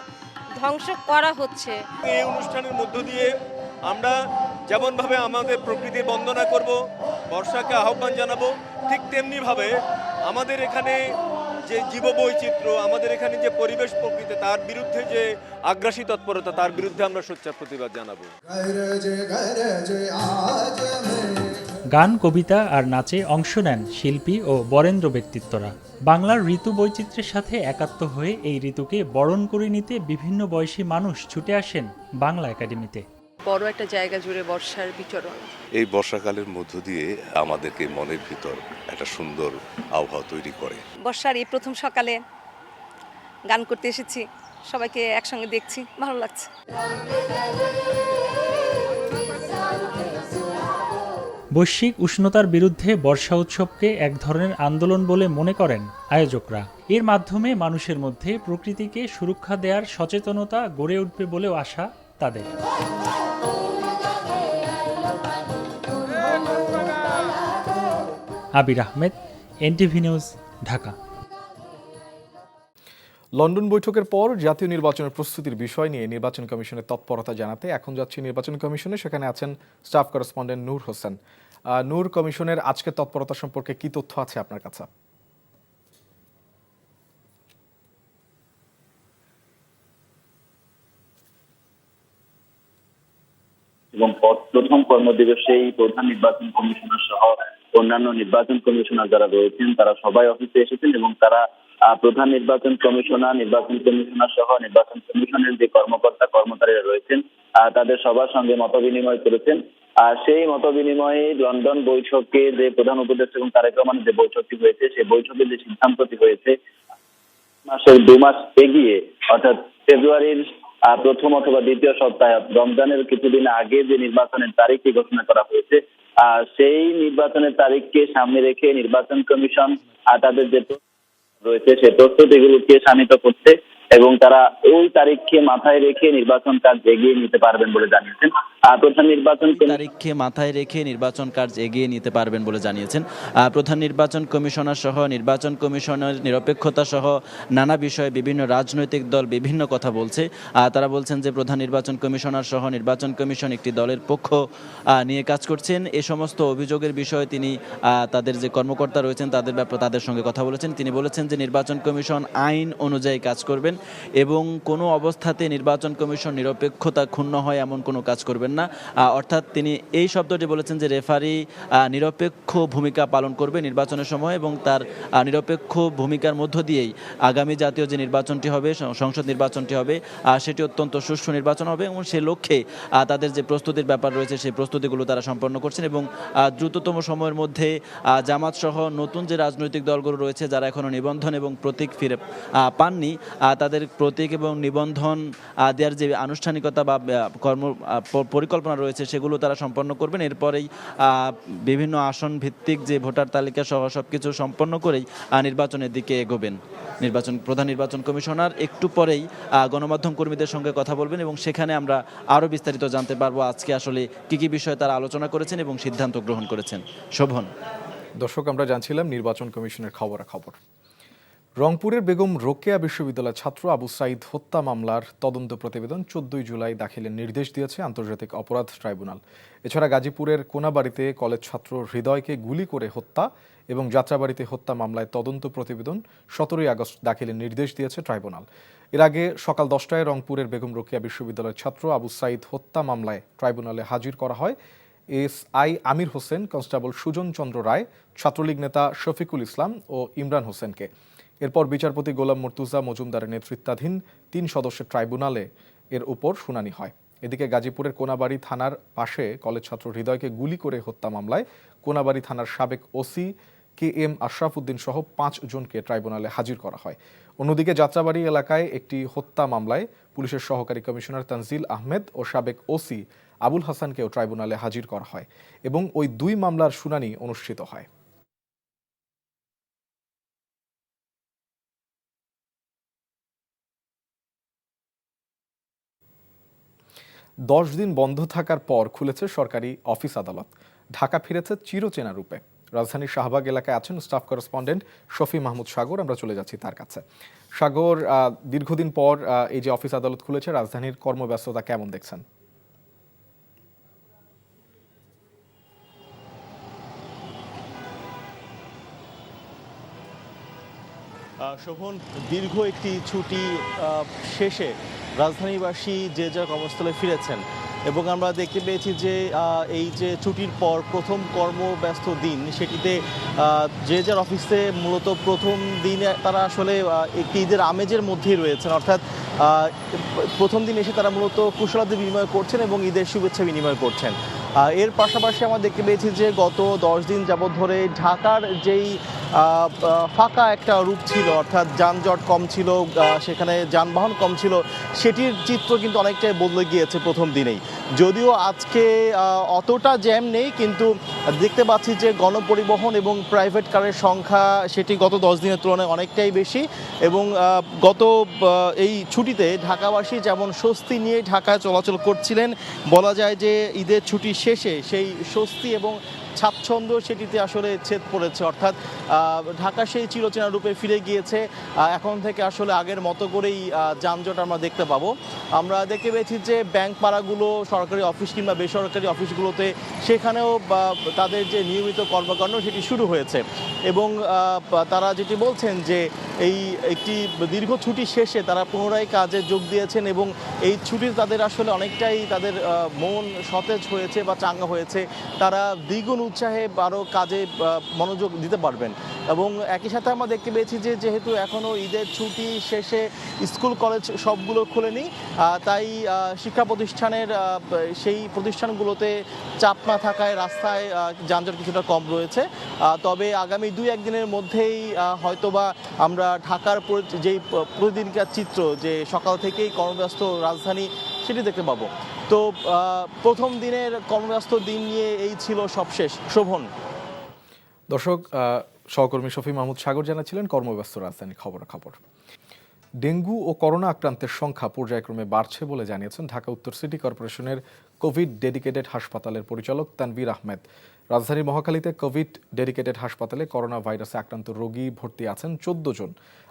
ধ্বংস করা হচ্ছে। এই অনুষ্ঠানের মধ্য দিয়ে আমরা যেমনভাবে আমাদের প্রকৃতির বন্দনা করব, বর্ষাকে আহ্বান জানাবো, ঠিক তেমনিভাবে আমাদের এখানে যে জীববৈচিত্র্য, আমাদের এখানে যে পরিবেশ প্রকৃতি, তার বিরুদ্ধে যে আগ্রাসী তৎপরতা, তার বিরুদ্ধে আমরা সোচ্চার প্রতিবাদ জানাবো। গান, কবিতা আর নাচে অংশ নেন শিল্পী ও বরেন্দ্র ব্যক্তিত্বরা। বাংলার ঋতু বৈচিত্র্যের সাথে একাত্ম হয়ে এই ঋতুকে বরণ করে নিতে বিভিন্ন বয়সী মানুষ ছুটে আসেন বাংলা একাডেমিতে। বড় একটা জায়গা জুড়ে বর্ষার বিচরণ। এই বর্ষাকালের মধ্য দিয়ে আমাদেরকে মনের ভিতর একটা সুন্দর আবহাওয়া তৈরি করে। বর্ষার এই প্রথম সকালে গান করতে এসেছি, সবাইকে একসঙ্গে দেখছি, ভালো লাগছে। বৈশ্বিক উষ্ণতার বিরুদ্ধে বর্ষা উৎসবকে এক ধরনের আন্দোলন বলে মনে করেন আয়োজকরা। এর মাধ্যমে মানুষের মধ্যে প্রকৃতিকে সুরক্ষা দেওয়ার সচেতনতা গড়ে উঠবে বলেও আশা তাদের। Abir Ahmed, NTV news, Dhaka. London বৈঠকের পর জাতীয় নির্বাচনের প্রস্তুতির বিষয় নিয়ে নির্বাচন কমিশনের তৎপরতা জানাতে এখন যাচ্ছি নির্বাচন কমিশনে। সেখানে আছেন স্টাফ করেসপন্ডেন্ট নূর হোসেন। নূর, কমিশনের আজকের তৎপরতা সম্পর্কে কি তথ্য আছে আপনার কাছে? এবং প্রথম কর্মদিবসেই প্রধান নির্বাচন কমিশনার সহ অন্যান্য নির্বাচন কমিশনার যারা রয়েছেন তারা সবাই অফিসে এসেছেন এবং তারা প্রধান নির্বাচন কমিশনার সহ নির্বাচন কমিশনের যে কর্মচারীরা রয়েছেন তাদের সবার সঙ্গে মত বিনিময় করেছেন। আর সেই মত বিনিময়ে লন্ডন বৈঠকে যে প্রধান উপদেষ্টা এবং তারেক রহমানের যে বৈঠকটি হয়েছে, সেই বৈঠকে যে সিদ্ধান্তটি হয়েছে মাসের 2 মাস এগিয়ে, অর্থাৎ ফেব্রুয়ারির প্রথম অথবা দ্বিতীয় সপ্তাহে রমজানের কিছুদিন আগে যে নির্বাচনের তারিখটি ঘোষণা করা হয়েছে সেই নির্বাচনের তারিখকে সামনে রেখে নির্বাচন কমিশন তাদের যে রয়েছে সেই প্রস্তুতিগুলোকে শানিত করছে এবং তারা ওই তারিখকে মাথায় রেখে নির্বাচন কাজ এগিয়ে নিতে পারবেন বলে জানিয়েছেন প্রধান নির্বাচন তারিখকে মাথায় রেখে নির্বাচন কাজ এগিয়ে নিতে পারবেন বলে জানিয়েছেন প্রধান নির্বাচন কমিশনার সহ নির্বাচন কমিশনের নিরপেক্ষতা সহ নানা বিষয়ে বিভিন্ন রাজনৈতিক দল বিভিন্ন কথা বলছে। তারা বলছেন যে প্রধান নির্বাচন কমিশনার সহ নির্বাচন কমিশন একটি দলের পক্ষ নিয়ে কাজ করছেন। এ সমস্ত অভিযোগের বিষয়ে তিনি তাদের যে কর্মকর্তা রয়েছেন তাদের সঙ্গে কথা বলেছেন। তিনি বলেছেন যে নির্বাচন কমিশন আইন অনুযায়ী কাজ করবেন এবং কোনো অবস্থাতে নির্বাচন কমিশন নিরপেক্ষতা ক্ষুণ্ণ হয় এমন কোনো কাজ করবেন না। অর্থাৎ তিনি এই শব্দটি বলেছেন যে রেফারি নিরপেক্ষ ভূমিকা পালন করবে নির্বাচনের সময় এবং তার নিরপেক্ষ ভূমিকার মধ্য দিয়েই আগামী জাতীয় যে নির্বাচনটি হবে সংসদ নির্বাচনটি হবে সেটি অত্যন্ত সুষ্ঠু নির্বাচন হবে এবং সে লক্ষ্যে তাদের যে প্রস্তুতির ব্যাপার রয়েছে সেই প্রস্তুতিগুলো তারা সম্পন্ন করছেন এবং দ্রুততম সময়ের মধ্যে জামাত সহ নতুন যে রাজনৈতিক দলগুলো রয়েছে যারা এখনও নিবন্ধন এবং প্রতীক ফিরে পাননি তাদের প্রতীক এবং নিবন্ধন দেওয়ার যে আনুষ্ঠানিকতা বা পরিকল্পনা রয়েছে সেগুলো তারা সম্পন্ন করবেন। এরপরেই বিভিন্ন আসন ভিত্তিক যে ভোটার তালিকা সহ সব কিছু সম্পন্ন করেই নির্বাচনের দিকে এগোবেন। প্রধান নির্বাচন কমিশনার একটু পরেই গণমাধ্যম কর্মীদের সঙ্গে কথা বলবেন এবং সেখানে আমরা আরও বিস্তারিত জানতে পারবো আজকে আসলে কী কী বিষয়ে তারা আলোচনা করেছেন এবং সিদ্ধান্ত গ্রহণ করেছেন। শোভন। দর্শক, আমরা জানছিলাম নির্বাচন কমিশনের খবরাখবর। রংপুরের বেগম রোকেয়া বিশ্ববিদ্যালয়ের ছাত্র আবু সাইদ হত্যা মামলার তদন্ত প্রতিবেদন 14 জুলাই দাখিলের নির্দেশ দিয়েছে আন্তর্জাতিক অপরাধ ট্রাইব্যুনাল। এছাড়া গাজীপুরের কোনাবাড়িতে কলেজ ছাত্র হৃদয়কে গুলি করে হত্যা এবং যাত্রাবাড়িতে হত্যা মামলায় তদন্ত প্রতিবেদন 17 আগস্ট দাখিলের নির্দেশ দিয়েছে ট্রাইব্যুনাল। এর আগে সকাল 10টায় রংপুরের বেগম রোকেয়া বিশ্ববিদ্যালয়ের ছাত্র আবু সাইদ হত্যা মামলায় ট্রাইব্যুনালে হাজির করা হয় এসআই আমির হোসেন, কনস্টেবল সুজন চন্দ্র রায়, ছাত্রলীগ নেতা শফিকুল ইসলাম ও ইমরান হোসেনকে। এরপর বিচারপতি গোলাম মুর্তুজা মজুমদারের নেতৃত্বাধীন 3 সদস্যের ট্রাইব্যুনালে এর উপর শুনানি হয়। এদিকে গাজীপুরের কোনাবাড়ি থানার পাশে কলেজ ছাত্র হৃদয়কে গুলি করে হত্যা মামলায় কোনাবাড়ি থানার সাবেক ওসি KM আশরাফ উদ্দিন সহ 5 জনকে ট্রাইব্যুনালে হাজির করা হয়। অন্যদিকে যাত্রাবাড়ি এলাকায় একটি হত্যা মামলায় পুলিশের সহকারী কমিশনার তানজিল আহমেদ ও সাবেক ওসি আবুল হাসানকেও ট্রাইব্যুনালে হাজির করা হয় এবং ওই 2 মামলার শুনানি অনুষ্ঠিত হয়। 10 দিন বন্ধ থাকার পর খুলেছে সরকারি অফিস আদালত। ঢাকা ফিরেছে চিরচেনা রূপে। রাজধানীর শাহবাগ এলাকায় আছেন স্টাফ করেসপন্ডেন্ট শফি মাহমুদ সাগর। আমরা চলে যাচ্ছি তার কাছে। সাগর, দীর্ঘদিন পর এই যে অফিস আদালত খুলেছে, রাজধানীর কর্মব্যস্ততা কেমন দেখছেন? শোভন, দীর্ঘ একটি ছুটি শেষে রাজধানীবাসী যে যার কর্মস্থলে ফিরেছেন এবং আমরা দেখতে পেয়েছি যে এই যে ছুটির পর প্রথম কর্মব্যস্ত দিন সেটিতে যে যার অফিসে মূলত প্রথম দিনে তারা আসলে একটি ঈদের আমেজের মধ্যেই রয়েছেন। অর্থাৎ প্রথম দিন এসে তারা মূলত কুশলাদি বিনিময় করছেন এবং ঈদের শুভেচ্ছা বিনিময় করছেন। এর পাশাপাশি আমরা দেখতে পেয়েছি যে গত 10 দিন যাবৎ ধরে ঢাকার যেই ফাঁকা একটা রূপ ছিল, অর্থাৎ যানজট কম ছিল, সেখানে যানবাহন কম ছিল, সেটির চিত্র কিন্তু অনেকটাই বদলে গিয়েছে প্রথম দিনেই। যদিও আজকে অতটা জ্যাম নেই, কিন্তু দেখতে পাচ্ছি যে গণপরিবহন এবং প্রাইভেট কারের সংখ্যা সেটি গত 10 দিনের তুলনায় অনেকটাই বেশি এবং গত এই ছুটিতে ঢাকাবাসী যেমন স্বস্তি নিয়ে ঢাকায় চলাচল করছিলেন, বলা যায় যে ঈদের ছুটি শেষে সেই স্বস্তি এবং স্বাচ্ছন্দ্য সেটিতে আসলে ছেদ পড়েছে। অর্থাৎ ঢাকা সেই চিরচেনা রূপে ফিরে গিয়েছে। এখন থেকে আসলে আগের মতো করেই যানজট আমরা দেখতে পাবো। আমরা দেখতে পেয়েছি যে ব্যাংক পাড়াগুলো, সরকারি অফিস কিংবা বেসরকারি অফিসগুলোতে সেখানেও তাদের যে নিয়মিত কর্মকাণ্ড সেটি শুরু হয়েছে এবং তারা যেটি বলছেন যে এই একটি দীর্ঘ ছুটি শেষে তারা পুনরায় কাজে যোগ দিয়েছেন এবং এই ছুটির তাদের আসলে অনেকটাই তাদের মন সতেজ হয়েছে বা চাঙ্গা হয়েছে। তারা দ্বিগুণ উৎসাহে আরও কাজে মনোযোগ দিতে পারবেন। এবং একই সাথে আমরা দেখতে পেয়েছি যে যেহেতু এখনও ঈদের ছুটি শেষে স্কুল কলেজ সবগুলো খোলেনি, তাই শিক্ষা প্রতিষ্ঠানের সেই প্রতিষ্ঠানগুলোতে চাপ না থাকায় রাস্তায় যানজট কিছুটা কম রয়েছে। তবে আগামী 2-1 দিনের মধ্যেই হয়তোবা আমরা ঢাকার যেই প্রতিদিনকার চিত্র যে সকাল থেকেই কর্মব্যস্ত রাজধানী সেটি দেখতে পাবো। তো প্রথম দিনের কর্মব্যস্ত দিন নিয়ে এই ছিল সবশেষ। শোভন। দর্শক, সহকর্মী শফি মাহমুদ সাগর জানাচ্ছিলেন কর্মব্যস্ত রাজধানী খবরাখবর। ডেঙ্গু ও করোনা আক্রান্তের সংখ্যা পর্যায়ক্রমে বাড়ছে বলে জানিয়েছেন ঢাকা উত্তর সিটি কর্পোরেশনের কোভিড ডেডিকেটেড হাসপাতালের পরিচালক তানভীর আহমেদ। রাজধানীর মহাখালীতে কোভিড ডেডিকেটেড হাসপাতালে করোনা ভাইরাসে আক্রান্ত রোগী ভর্তি আছেন 14 জন,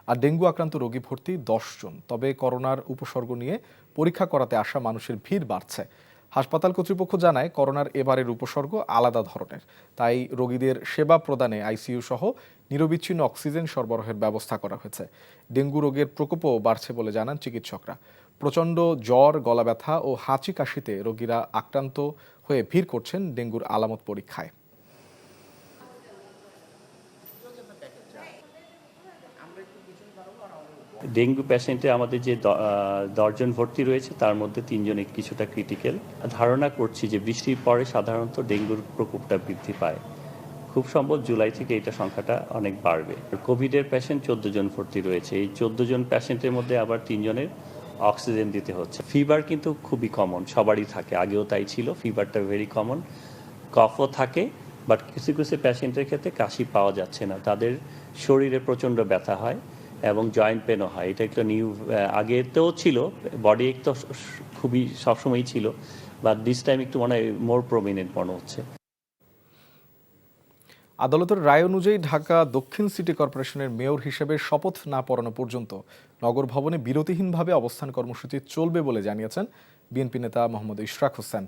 আর ডেঙ্গু আক্রান্ত রোগী ভর্তি 10 জন। তবে করোনার উপসর্গ নিয়ে পরীক্ষা করাতে আসা মানুষের ভিড় বাড়ছে। হাসপাতাল কর্তৃপক্ষ জানায় করোনার এবারের উপসর্গ আলাদা ধরনের, তাই রোগীদের সেবা প্রদানে আইসিইউ সহ নিরবিচ্ছিন্ন অক্সিজেন সরবরাহের ব্যবস্থা করা হয়েছে। ডেঙ্গু রোগের প্রকোপও বাড়ছে বলে জানান চিকিৎসকরা। প্রচণ্ড জ্বর, গলা ব্যথা ও হাঁচি কাশিতে রোগীরা আক্রান্ত হয়ে ভিড় করছেন ডেঙ্গুর আলামত পরীক্ষায়। ডেঙ্গু পেশেন্টে আমাদের যে 10 জন ভর্তি রয়েছে তার মধ্যে 3 জন কিছুটা ক্রিটিক্যাল। ধারণা করছি যে বৃষ্টির পরে সাধারণত ডেঙ্গুর প্রকোপটা বৃদ্ধি পায়। খুব সম্ভব জুলাই থেকে এটা সংখ্যাটা অনেক বাড়বে। কোভিডের পেশেন্ট 14 জন ভর্তি রয়েছে। এই 14 জন পেশেন্টের মধ্যে আবার 3 জনের অক্সিজেন দিতে হচ্ছে। ফিভার কিন্তু খুবই কমন, সবারই থাকে, আগেও তাই ছিল। ফিভারটা ভেরি কমন, কফও থাকে, বাট কিছু কিছু পেশেন্টের ক্ষেত্রে কাশি পাওয়া যাচ্ছে না, তাদের শরীরে প্রচণ্ড ব্যথা হয় এবং জয়েন্ট পেনও হয়। এটা একটা নিউ, আগেতেও ছিল, বডি এক তো খুবই সবসময়ই ছিল, বাট দিস টাইম একটু মনে হয় মোর প্রমিনেন্ট মনে হচ্ছে। আদালতের রায় অনুযায়ী ঢাকা দক্ষিণ সিটি কর্পোরেশনের মেয়র হিসেবে শপথ না পড়ানো পর্যন্ত নগর ভবনে বিরতিহীনভাবে অবস্থান কর্মসূচি চলবে বলে জানিয়েছেন বিএনপি নেতা মোহাম্মদ ইশরাক হোসেন।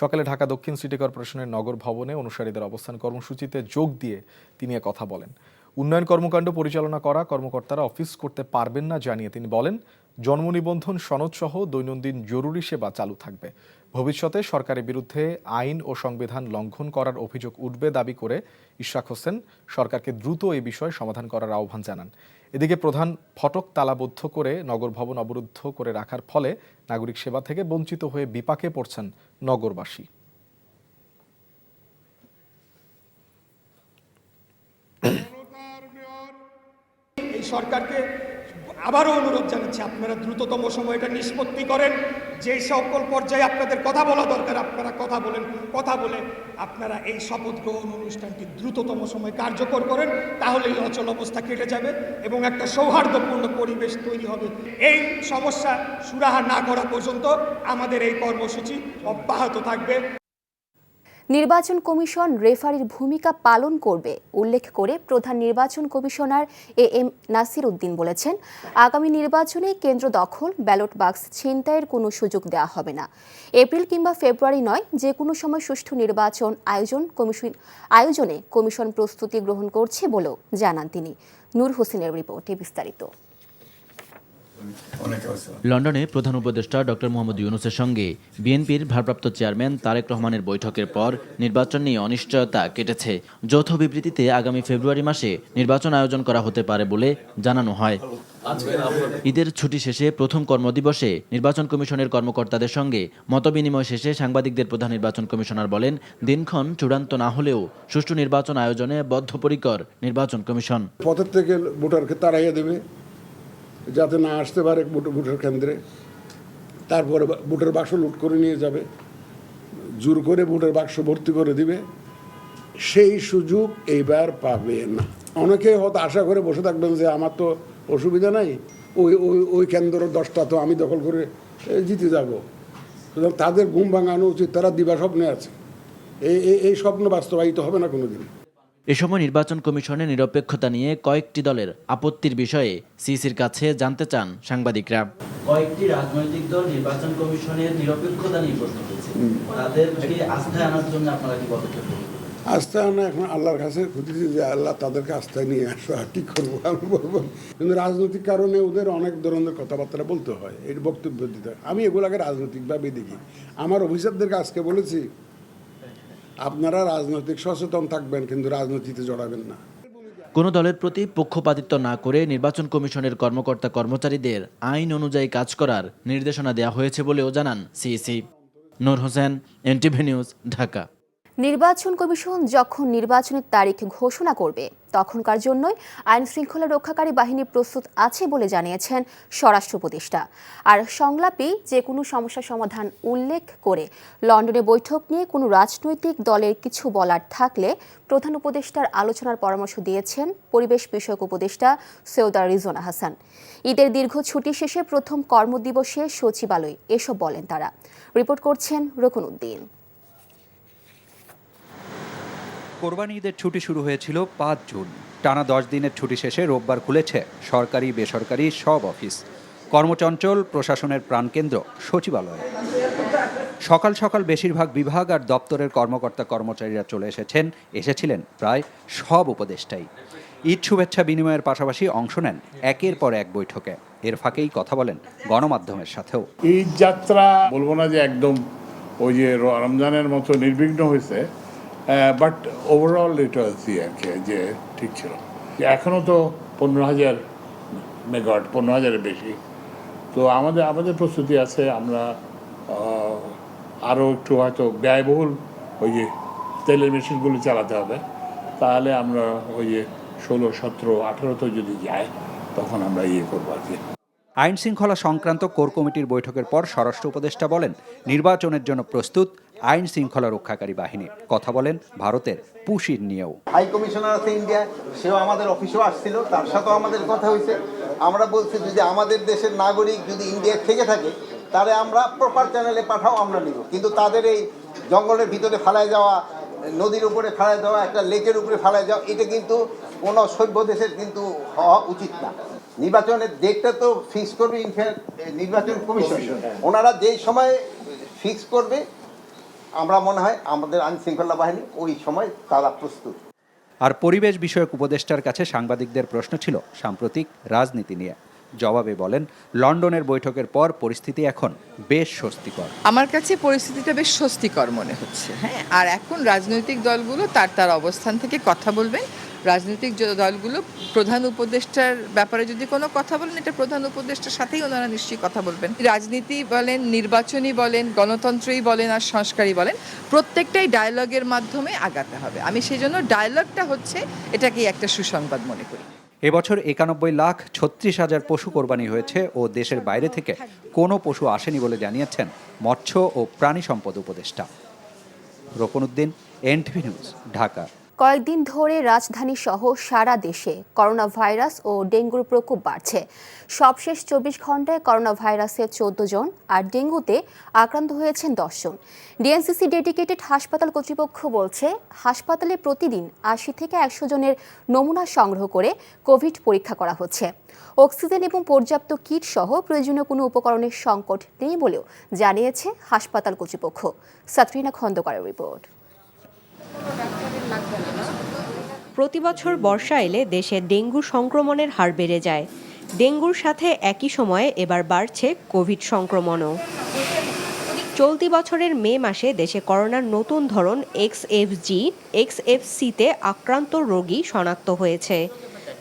সকালে ঢাকা দক্ষিণ সিটি কর্পোরেশনের নগর ভবনে অনুসারীদের অবস্থান কর্মসূচিতে যোগ দিয়ে তিনি কথা বলেন। উন্নয়ন কর্মকাণ্ড পরিচালনা করা কর্মকর্তারা অফিস করতে পারবেন না জানিয়ে তিনি বলেন, জন্ম নিবন্ধন সনদ সহ দৈনন্দিন জরুরি সেবা চালু থাকবে। ভবিষ্যতে সরকারের বিরুদ্ধে আইন ও সংবিধান লঙ্ঘন করার অভিযোগ উঠবে দাবি করে ইশরাক হোসেন সরকারকে দ্রুত এই বিষয়ে সমাধান করার আহ্বান জানান। এদিকে প্রধান ফটক তালাবদ্ধ করে নগর ভবন অবরুদ্ধ করে রাখার ফলে নাগরিক সেবা থেকে বঞ্চিত হয়ে বিপাকে পড়ছেন নগরবাসী। এই সরকারকে আবারও অনুরোধ জানাচ্ছি, আপনারা দ্রুততম সময়টা নিষ্পত্তি করেন। যে সকল পর্যায়ে আপনাদের কথা বলা দরকার আপনারা কথা বলে আপনারা এই শপথ গ্রহণ অনুষ্ঠানটি দ্রুততম সময় কার্যকর করেন, তাহলেই অচল অবস্থা কেটে যাবে এবং একটা সৌহার্দ্যপূর্ণ পরিবেশ তৈরি হবে। এই সমস্যা সুরাহা না করা পর্যন্ত আমাদের এই কর্মসূচি অব্যাহত থাকবে। নির্বাচন কমিশন রেফারির ভূমিকা পালন করবে উল্লেখ করে প্রধান নির্বাচন কমিশনার AM নাসির উদ্দিন বলেছেন, আগামী নির্বাচনে কেন্দ্র দখল, ব্যালট বাক্স ছিনতাইয়ের কোনো সুযোগ দেওয়া হবে না। এপ্রিল কিংবা ফেব্রুয়ারি নয়, যে কোনো সময় সুষ্ঠু নির্বাচন আয়োজনে কমিশন প্রস্তুতি গ্রহণ করছে বলেও জানান তিনি। নূর হোসেনের রিপোর্টে বিস্তারিত। লন্ডনে প্রধান উপদেষ্টা ডক্টর মোহাম্মদ ইউনূসের সঙ্গে বিএনপির ভারপ্রাপ্ত চেয়ারম্যান তারেক রহমানের বৈঠকের পর নির্বাচন নিয়ে অনিশ্চয়তা কেটেছে। যৌথ বিবৃতিতে আগামী ফেব্রুয়ারি মাসে নির্বাচন আয়োজন করা হতে পারে বলে জানানো হয়। ঈদের ছুটি শেষে প্রথম কর্মদিবসে নির্বাচন কমিশনের কর্মকর্তাদের সঙ্গে মতবিনিময় শেষে সাংবাদিকদের প্রধান নির্বাচন কমিশনার বলেন, দিনক্ষণ চূড়ান্ত না হলেও সুষ্ঠু নির্বাচন আয়োজনে বদ্ধপরিকর নির্বাচন কমিশন। পথের থেকে ভোটারকে তাড়াইয়া দেবে যাতে না আসতে পারে ভোটের কেন্দ্রে, তারপরে ভোটের বাক্স লুট করে নিয়ে যাবে, জোর করে ভোটের বাক্স ভর্তি করে দিবে। সেই সুযোগ এইবার পাবে না। অনেকে হয়তো আশা করে বসে থাকবেন যে আমার তো অসুবিধা নাই, ওই কেন্দ্র 10টা তো আমি দখল করে জিতে যাব। সুতরাং তাদের ঘুম ভাঙানো উচিত, তারা দিবা স্বপ্নে আছে। এই স্বপ্ন বাস্তবায়িত হবে না কোনোদিন। এ সময় নির্বাচন কমিশনের নিরপেক্ষতা নিয়ে কয়েকটি দলের আপত্তির বিষয়ে সিইসির কাছে জানতে চান সাংবাদিকরা। কয়েকটি রাজনৈতিক দল নির্বাচন কমিশনের নিরপেক্ষতা নিয়ে প্রশ্ন করেছে, তাদেরকে আস্থায় আনার জন্য আপনারা কি পদক্ষেপ নেবেন? আস্থা আনা এখন আল্লাহর কাছে খুঁজেছি যে আল্লাহ তাদেরকে আস্থায় নিয়ে আসো, আর কি করবো আমি বলবো। কিন্তু রাজনৈতিক কারণে ওদের অনেক ধরনের কথাবার্তা বলতে হয়, এর বক্তব্য দিতে হয়। আমি এগুলোকে রাজনৈতিকভাবে দেখি। আমার অফিসারদেরকে আজকে বলেছি আপনারা রাজনৈতিক সচেতন থাকবেন, কিন্তু রাজনীতিতে জড়াবেন না। কোনো দলের প্রতি পক্ষপাতিত্ব না করে নির্বাচন কমিশনের কর্মকর্তা কর্মচারীদের আইন অনুযায়ী কাজ করার নির্দেশনা দেওয়া হয়েছে বলেও জানান সিইসি। নূর হোসেন, এনটিভি নিউজ, ঢাকা। নির্বাচন কমিশন যখন নির্বাচনের তারিখ ঘোষণা করবে তখনকার জন্যই আইন শৃঙ্খলা রক্ষাকারী বাহিনী প্রস্তুত আছে বলে জানিয়েছেন স্বরাষ্ট্র উপদেষ্টা। আর সংলাপে যে কোনো সমস্যা সমাধান উল্লেখ করে লন্ডনে বৈঠক নিয়ে কোনো রাজনৈতিক দলের কিছু বলার থাকলে প্রধান উপদেষ্টার আলোচনার পরামর্শ দিয়েছেন পরিবেশ বিষয়ক উপদেষ্টা সৈয়দা রিজওয়ানা হাসান। ঈদের দীর্ঘ ছুটি শেষে প্রথম কর্মদিবসে সচিবালয়ে এসব বলেন তারা। রিপোর্ট করছেন রকুনউদ্দিন। কোরবানি ঈদের ছুটি শুরু হয়েছিল 5 জুন। টানা 10 দিনের ছুটি শেষে রোববার খুলেছে সরকারি বেসরকারি সব অফিস। কর্মচঞ্চল প্রশাসনের প্রাণকেন্দ্র সচিবালয়। সকাল সকাল বেশিরভাগ বিভাগ আর দপ্তরের কর্মকর্তা কর্মচারীরা চলে এসেছিলেন প্রায় সব উপদেষ্টাই। ঈদ শুভেচ্ছা বিনিময়ের পাশাপাশি অংশ নেন একের পর এক বৈঠকে। এর ফাঁকেই কথা বলেন গণমাধ্যমের সাথেও। ঈদ যাত্রা বলবো না যে একদম ওই যে রমজানের মতো নির্বিঘ্ন হয়েছে, বাট ওভারঅল এটা আর কি যে ঠিক ছিল। এখনও তো 15,000 মেগাওয়াট, 15,000-এর বেশি। তো আমাদের প্রস্তুতি আছে। আমরা আরও একটু হয়তো ব্যয়বহুল ওই যে তেলের মেশিনগুলো চালাতে হবে। তাহলে আমরা ওই যে 16, 17, 18 যদি যায় তখন আমরা করবো আর কি। আইন শৃঙ্খলা সংক্রান্ত কোর কমিটির বৈঠকের পর স্বরাষ্ট্র উপদেষ্টা বলেন, নির্বাচনের জন্য প্রস্তুত আইন শৃঙ্খলা রক্ষাকারী বাহিনী। কথা বলেন ভারতের পুশির নিয়েও। হাই কমিশনার আছে ইন্ডিয়া, সেও আমাদের অফিসেও আসছিল, তার সাথেও আমাদের কথা হয়েছে। আমরা বলছি যদি আমাদের দেশের নাগরিক যদি ইন্ডিয়ায় থেকে থাকে তাহলে আমরা প্রপার চ্যানেলে পাঠাও, আমরা নিব। কিন্তু তাদের এই জঙ্গলের ভিতরে ফেলায় যাওয়া, নদীর উপরে ফেলায় দেওয়া, একটা লেকের উপরে ফেলায় যাওয়া, এটা কিন্তু কোনো সভ্য দেশের কিন্তু হওয়া উচিত না। নির্বাচনের ডেটটা তো ফিক্স করবে নির্বাচন কমিশন। ওনারা যেই সময় ফিক্স করবে আমরা মনে হয় আমাদের আইন শৃঙ্খলা বাহিনী ওই সময় তারা প্রস্তুত। আর পরিবেশ বিষয়ক উপদেষ্টার কাছে সাংবাদিকদের প্রশ্ন ছিল সাম্প্রতিক রাজনীতি নিয়ে। জবাবে বলেন, লন্ডনের বৈঠকের পর পরিস্থিতি এখন বেশ স্বস্তিকর। আমার কাছে পরিস্থিতিটা বেশ স্বস্তিকর মনে হচ্ছে। হ্যাঁ, আর এখন রাজনৈতিক দলগুলো তার অবস্থান থেকে কথা বলবেন। রাজনৈতিক দলগুলো প্রধান উপদেষ্টার ব্যাপারে যদি কোনো কথা বলেন, এটা প্রধান উপদেষ্টার সাথেই ওনারা নিশ্চয়ই কথা বলবেন। রাজনীতি বলেন, নির্বাচনী বলেন, গণতন্ত্রই বলেন আর সংস্কারই বলেন, প্রত্যেকটাই ডায়ালগের মাধ্যমে আগাতে হবে। আমি সেই জন্য ডায়ালগটা হচ্ছে এটাকেই একটা সুসংবাদ মনে করি। এবছর 91,36,000 পশু কোরবানি হয়েছে ও দেশের বাইরে থেকে কোনো পশু আসেনি বলে জানিয়েছেন মৎস্য ও প্রাণী সম্পদ উপদেষ্টা। রকুনউদ্দিন, এনটিভি নিউজ, ঢাকা। কয়েকদিন ধরে রাজধানী সহ সারা দেশে করোনা ভাইরাস ও ডেঙ্গুর প্রকোপ বাড়ছে। সবশেষ 24 ঘন্টায় করোনা ভাইরাসে 14 জন আর ডেঙ্গুতে আক্রান্ত হয়েছেন 10 জন। ডিএনসিসি ডেডিকেটেড হাসপাতাল কর্তৃপক্ষ বলছে, হাসপাতালে প্রতিদিন 80 থেকে 100 জনের নমুনা সংগ্রহ করে কোভিড পরীক্ষা করা হচ্ছে। অক্সিজেন এবং পর্যাপ্ত কিট সহ প্রয়োজনীয় কোনো উপকরণের সংকট নেই বলেও জানিয়েছে হাসপাতাল কর্তৃপক্ষ। সাতরিনা খন্দকারের রিপোর্ট। প্রতি বছর বর্ষা এলে দেশে ডেঙ্গু সংক্রমণের হার বেড়ে যায়। ডেঙ্গুর সাথে একই সময়ে এবার বাড়ছে কোভিড সংক্রমণও। চলতি বছরের মে মাসে দেশে করোনার নতুন ধরন XFG-XFC-তে আক্রান্ত রোগী শনাক্ত হয়েছে,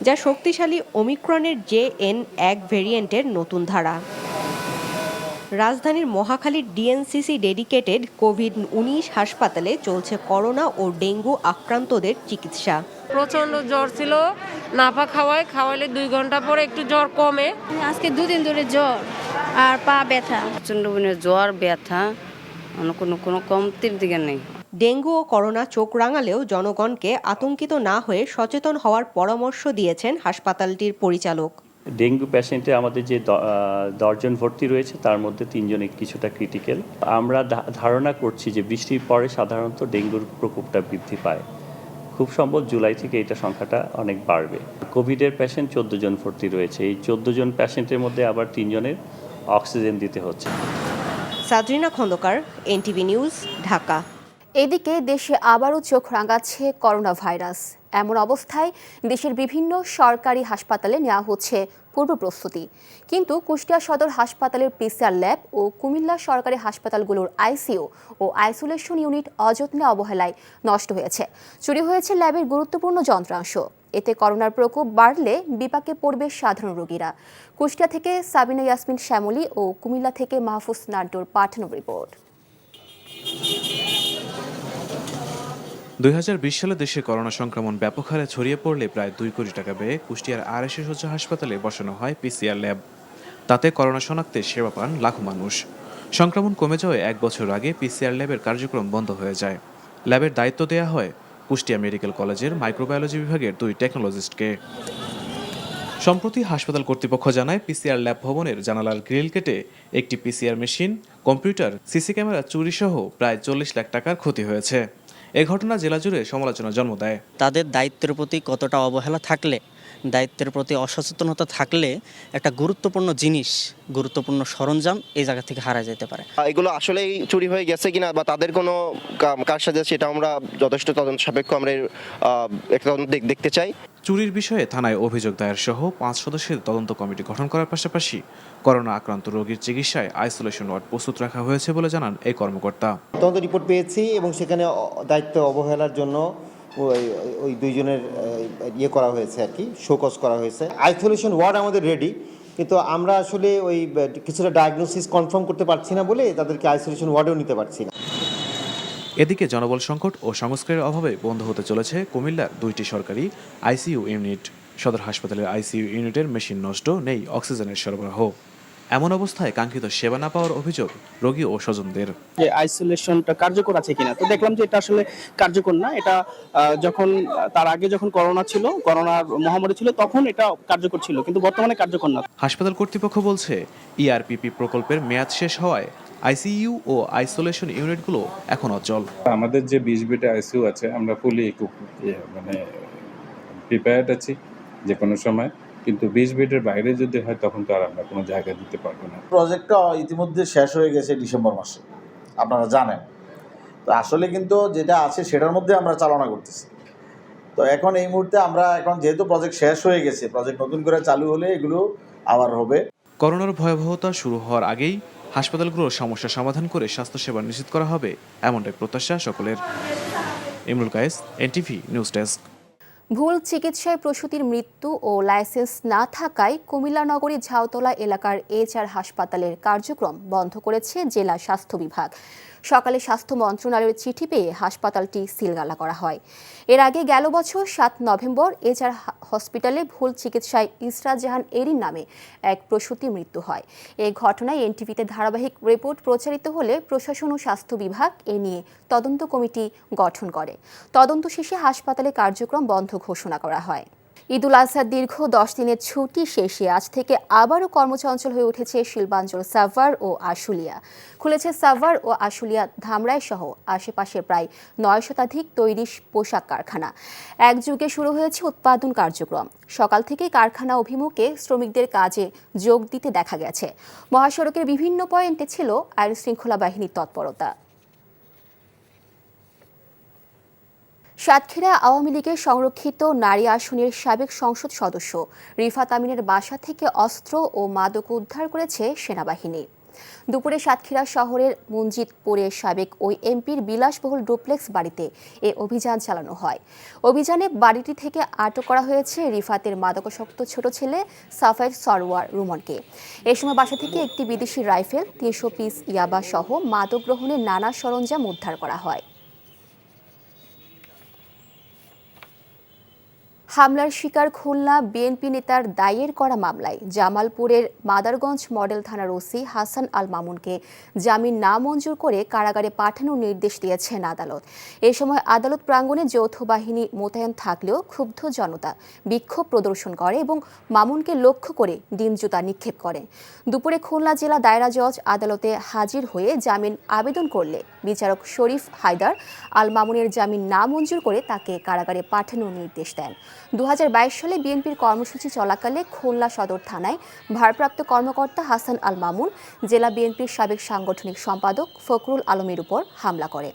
যা শক্তিশালী ওমিক্রনের JN1 ভেরিয়েন্টের নতুন ধারা। রাজধানীর মহাখালীর ডিএনসিসি ডেডিকেটেড কোভিড-19 হাসপাতালে চলছে করোনা ও ডেঙ্গু আক্রান্তদের চিকিৎসা। প্রচন্ড জ্বর ছিল, নাপা খাওয়াইলে 2 ঘন্টা পরে একটু জ্বর কমে। আজকে 2 দিন ধরে জ্বর আর পা ব্যথা। প্রচন্ড জ্বর ব্যথা, কোনো কমতির দিকে নেই। ডেঙ্গু ও করোনা চোখ রাঙালেও জনগণকে আতঙ্কিত না হয়ে সচেতন হওয়ার পরামর্শ দিয়েছেন হাসপাতালটির পরিচালক। ডেঙ্গু পেশেন্টে আমাদের যে 10 জন ভর্তি রয়েছে তার মধ্যে 3 জন কিছুটা ক্রিটিক্যাল। আমরা ধারণা করছি যে বৃষ্টির পরে সাধারণত ডেঙ্গুর প্রকোপটা বৃদ্ধি পায়। খুব সম্ভব জুলাই থেকে এটা সংখ্যাটা অনেক বাড়বে। কোভিডের পেশেন্ট 14 জন ভর্তি রয়েছে। এই 14 জন পেশেন্টের মধ্যে আবার 3 জনের অক্সিজেন দিতে হচ্ছে। সাদরিনা খন্দকার, এনটিভি নিউজ, ঢাকা। এদিকে দেশে আবারও চোখ রাঙাচ্ছে করোনা ভাইরাস। এমন অবস্থায় দেশের বিভিন্ন সরকারি হাসপাতালে নেওয়া হচ্ছে পূর্ব প্রস্তুতি, কিন্তু কুষ্টিয়া সদর হাসপাতালের পিসিআর ল্যাব ও কুমিল্লা সরকারি হাসপাতালগুলোর আইসিইউ ও আইসোলেশন ইউনিট অযত্নে অবহেলায় নষ্ট হয়েছে। চুরি হয়েছে ল্যাবের গুরুত্বপূর্ণ যন্ত্রাংশ। এতে করোনার প্রকোপ বাড়লে বিপাকে পড়বে সাধারণ রোগীরা। কুষ্টিয়া থেকে সাবিনা ইয়াসমিন শ্যামলী ও কুমিল্লা থেকে মাহফুজ নাড্ডুর পাঠানো রিপোর্ট। 2020 সালে দেশে করোনা সংক্রমণ ব্যাপক হারে ছড়িয়ে পড়লে প্রায় 2 কোটি টাকা ব্যয়ে কুষ্টিয়ার আরএসএ শয্যা হাসপাতালে বসানো হয় পিসিআর ল্যাব। তাতে করোনা শনাক্তে সেবা পান লাখো মানুষ। সংক্রমণ কমে যাওয়ায় 1 বছর আগে পিসিআর ল্যাবের কার্যক্রম বন্ধ হয়ে যায়। ল্যাবের দায়িত্ব দেওয়া হয় কুষ্টিয়া মেডিকেল কলেজের মাইক্রোবায়োলজি বিভাগের 2 টেকনোলজিস্টকে। সম্প্রতি হাসপাতাল কর্তৃপক্ষ জানায় পিসিআর ল্যাব ভবনের জানালার গ্রিল কেটে একটি PCR machine, computer, CC camera চুরি সহ প্রায় 40 লাখ টাকার ক্ষতি হয়েছে। এই ঘটনা জেলা জুড়ে সমালোচনার জন্ম দেয়। তাদের দায়িত্বের প্রতি কতটা অবহেলা থাকলে, দায়িত্বের প্রতি অসচেতনতা থাকলে একটা গুরুত্বপূর্ণ জিনিস, গুরুত্বপূর্ণ সরঞ্জাম এই জায়গা থেকে হারা যেতে পারে। এগুলো আসলেই চুরি হয়ে গেছে কিনা বা তাদের কোনো কারসাজি সেটা আমরা যথেষ্ট তদন্ত সাপেক্ষ আমরা একটা তদন্ত দেখতে চাই। চুরির বিষয়ে থানায় অভিযোগ দায়ের সহ 5 সদস্যের তদন্ত কমিটি গঠন করার পাশাপাশি করোনা আক্রান্ত রোগীর চিকিৎসায় আইসোলেশন ওয়ার্ড প্রস্তুত রাখা হয়েছে বলে জানান এই কর্মকর্তা। তদন্ত রিপোর্ট পেয়েছি এবং সেখানে দায়িত্ব অবহেলার জন্য ওই দুইজনের করা হয়েছে আর কি, শোকজ করা হয়েছে। আইসোলেশন ওয়ার্ড আমাদের রেডি, কিন্তু আমরা আসলে ওই কিছুটা ডায়াগনোসিস কনফার্ম করতে পারছি না বলে তাদেরকে আইসোলেশন ওয়ার্ডেও নিতে পারছি না। এদিকে জনবল সংকট ও সংস্কারের অভাবে বন্ধ হতে চলেছে কুমিল্লার 2টি সরকারি আইসিইউ ইউনিট। সদর হাসপাতালের আইসিইউ ইউনিটের মেশিন নষ্ট, নেই অক্সিজেনের সরবরাহ। এমন অবস্থায় কাঙ্ক্ষিত সেবা না পাওয়ার অভিযোগ রোগী ও স্বজনদের। যে আইসোলেশনটা কার্যকর আছে কিনা, তো দেখলাম যে এটা আসলে কার্যকর না। এটা যখন তার আগে যখন করোনা ছিল, করোনার মহামারী ছিল, তখন এটা কার্যকর ছিল, কিন্তু বর্তমানে কার্যকর না। হাসপাতাল কর্তৃপক্ষ বলছে ইআরপিপি প্রকল্পের মেয়াদ শেষ হওয়ায় আইসিইউ ও আইসোলেশন ইউনিটগুলো এখন অচল। আমাদের যে 20 বেডের আইসিইউ আছে, আমরা ফুলি প্রিপেয়ার্ড আছি যে কোনো সময়, কিন্তু 20 বেডের বাইরে যদি হয় তখন তো আর আমরা কোনো জায়গা দিতে পারবো না। প্রজেক্টটা ইতিমধ্যে শেষ হয়ে গেছে ডিসেম্বর মাসে, আপনারা জানেন। তো আসলে কিন্তু যেটা আছে সেটার মধ্যে আমরা চালনা করতেছি। তো এখন এই মুহূর্তে আমরা যেহেতু প্রজেক্ট শেষ হয়ে গেছে, প্রজেক্ট নতুন করে চালু হলে এগুলো আবার হবে। করোনার ভয়াবহতা শুরু হওয়ার আগেই হাসপাতালগুলোর সমস্যা সমাধান করে স্বাস্থ্যসেবা নিশ্চিত করা হবে, এমনটাই প্রত্যাশা সকলের। Imrul Kayes, NTV news desk. ভুল চিকিৎসায় প্রসূতির মৃত্যু ও লাইসেন্স না থাকায় কুমিল্লা নগরীর ঝাউতলা এলাকার HR হাসপাতালের কার্যক্রম বন্ধ করেছে জেলা স্বাস্থ্য বিভাগ। সকালে স্বাস্থ্য মন্ত্রণালয়ের চিঠি পেয়ে হাসপাতালটি সিলগালা করা হয়। এর আগে গেল বছর 7 নভেম্বর HR হসপিটালে ভুল চিকিৎসায় ইসরাত জাহান এরিন নামে এক প্রসূতির মৃত্যু হয়। এই ঘটনায় এনটিভিতে ধারাবাহিক রিপোর্ট প্রচারিত হলে প্রশাসন ও স্বাস্থ্য বিভাগ এ নিয়ে তদন্ত কমিটি গঠন করে। তদন্ত শেষে হাসপাতালে কার্যক্রম বন্ধ ঘোষণা করা হয়। ঈদুল আজহার দীর্ঘ 10 দিনের ছুটি শেষে আজ থেকে আবারও কর্মচঞ্চল হয়ে উঠেছে শিলবাঞ্চল সাভার ও আশুলিয়া। খুলেছে সাভার ও আশুলিয়া ধামরাই সহ আশেপাশে প্রায় 9 শতাধিক তৈরি পোশাক কারখানা। একযুগে শুরু হয়েছে উৎপাদন কার্যক্রম। সকাল থেকে কারখানা অভিমুখে শ্রমিকদের কাজে যোগ দিতে দেখা গেছে। মহাসড়কের বিভিন্ন পয়েন্টে ছিল আইন শৃঙ্খলা বাহিনীর তৎপরতা। সাতক্ষীরা আওয়ামী লীগের সংরক্ষিত নারী আসনের সাবেক সংসদ সদস্য রিফাত আমিনের বাসা থেকে অস্ত্র ও মাদক উদ্ধার করেছে সেনাবাহিনী। দুপুরে সাতক্ষীরা শহরের মঞ্জিদপুরের সাবেক ওই এমপির বিলাসবহুল ডুপ্লেক্স বাড়িতে এ অভিযান চালানো হয়। অভিযানে বাড়িটি থেকে আটক করা হয়েছে রিফাতের মাদকাসক্ত ছোট ছেলে সাফায়ের সরওয়ার রুমনকে। এ সময় বাসা থেকে একটি বিদেশি রাইফেল, 300 পিস ইয়াবা সহ মাদক গ্রহণের নানা সরঞ্জাম উদ্ধার করা হয়। হামলার শিকার খুলনা বিএনপি নেতার দায়ের করা মামলায় জামালপুরের মাদারগঞ্জ মডেল থানার ওসি হাসান আল মামুনকে জামিন না মঞ্জুর করে কারাগারে পাঠানোর নির্দেশ দিয়েছেন আদালত। এ সময় আদালত প্রাঙ্গণে যৌথ বাহিনী মোতায়েন থাকলেও ক্ষুব্ধ জনতা বিক্ষোভ প্রদর্শন করে এবং মামুনকে লক্ষ্য করে ডিমজুতা নিক্ষেপ করে। দুপুরে খুলনা জেলা দায়রা জজ আদালতে হাজির হয়ে জামিন আবেদন করলে বিচারক শরীফ হায়দার আল মামুনের জামিন না মঞ্জুর করে তাকে কারাগারে পাঠানোর নির্দেশ দেন। 2022 সালে বিএনপির কর্মসূচি চলাকালে খুলনা সদর থানায় ভারপ্রাপ্ত কর্মকর্তা হাসান আল মামুন জেলা বিএনপির সাবেক সাংগঠনিক সম্পাদক ফখরুল আলমের উপর হামলা করে।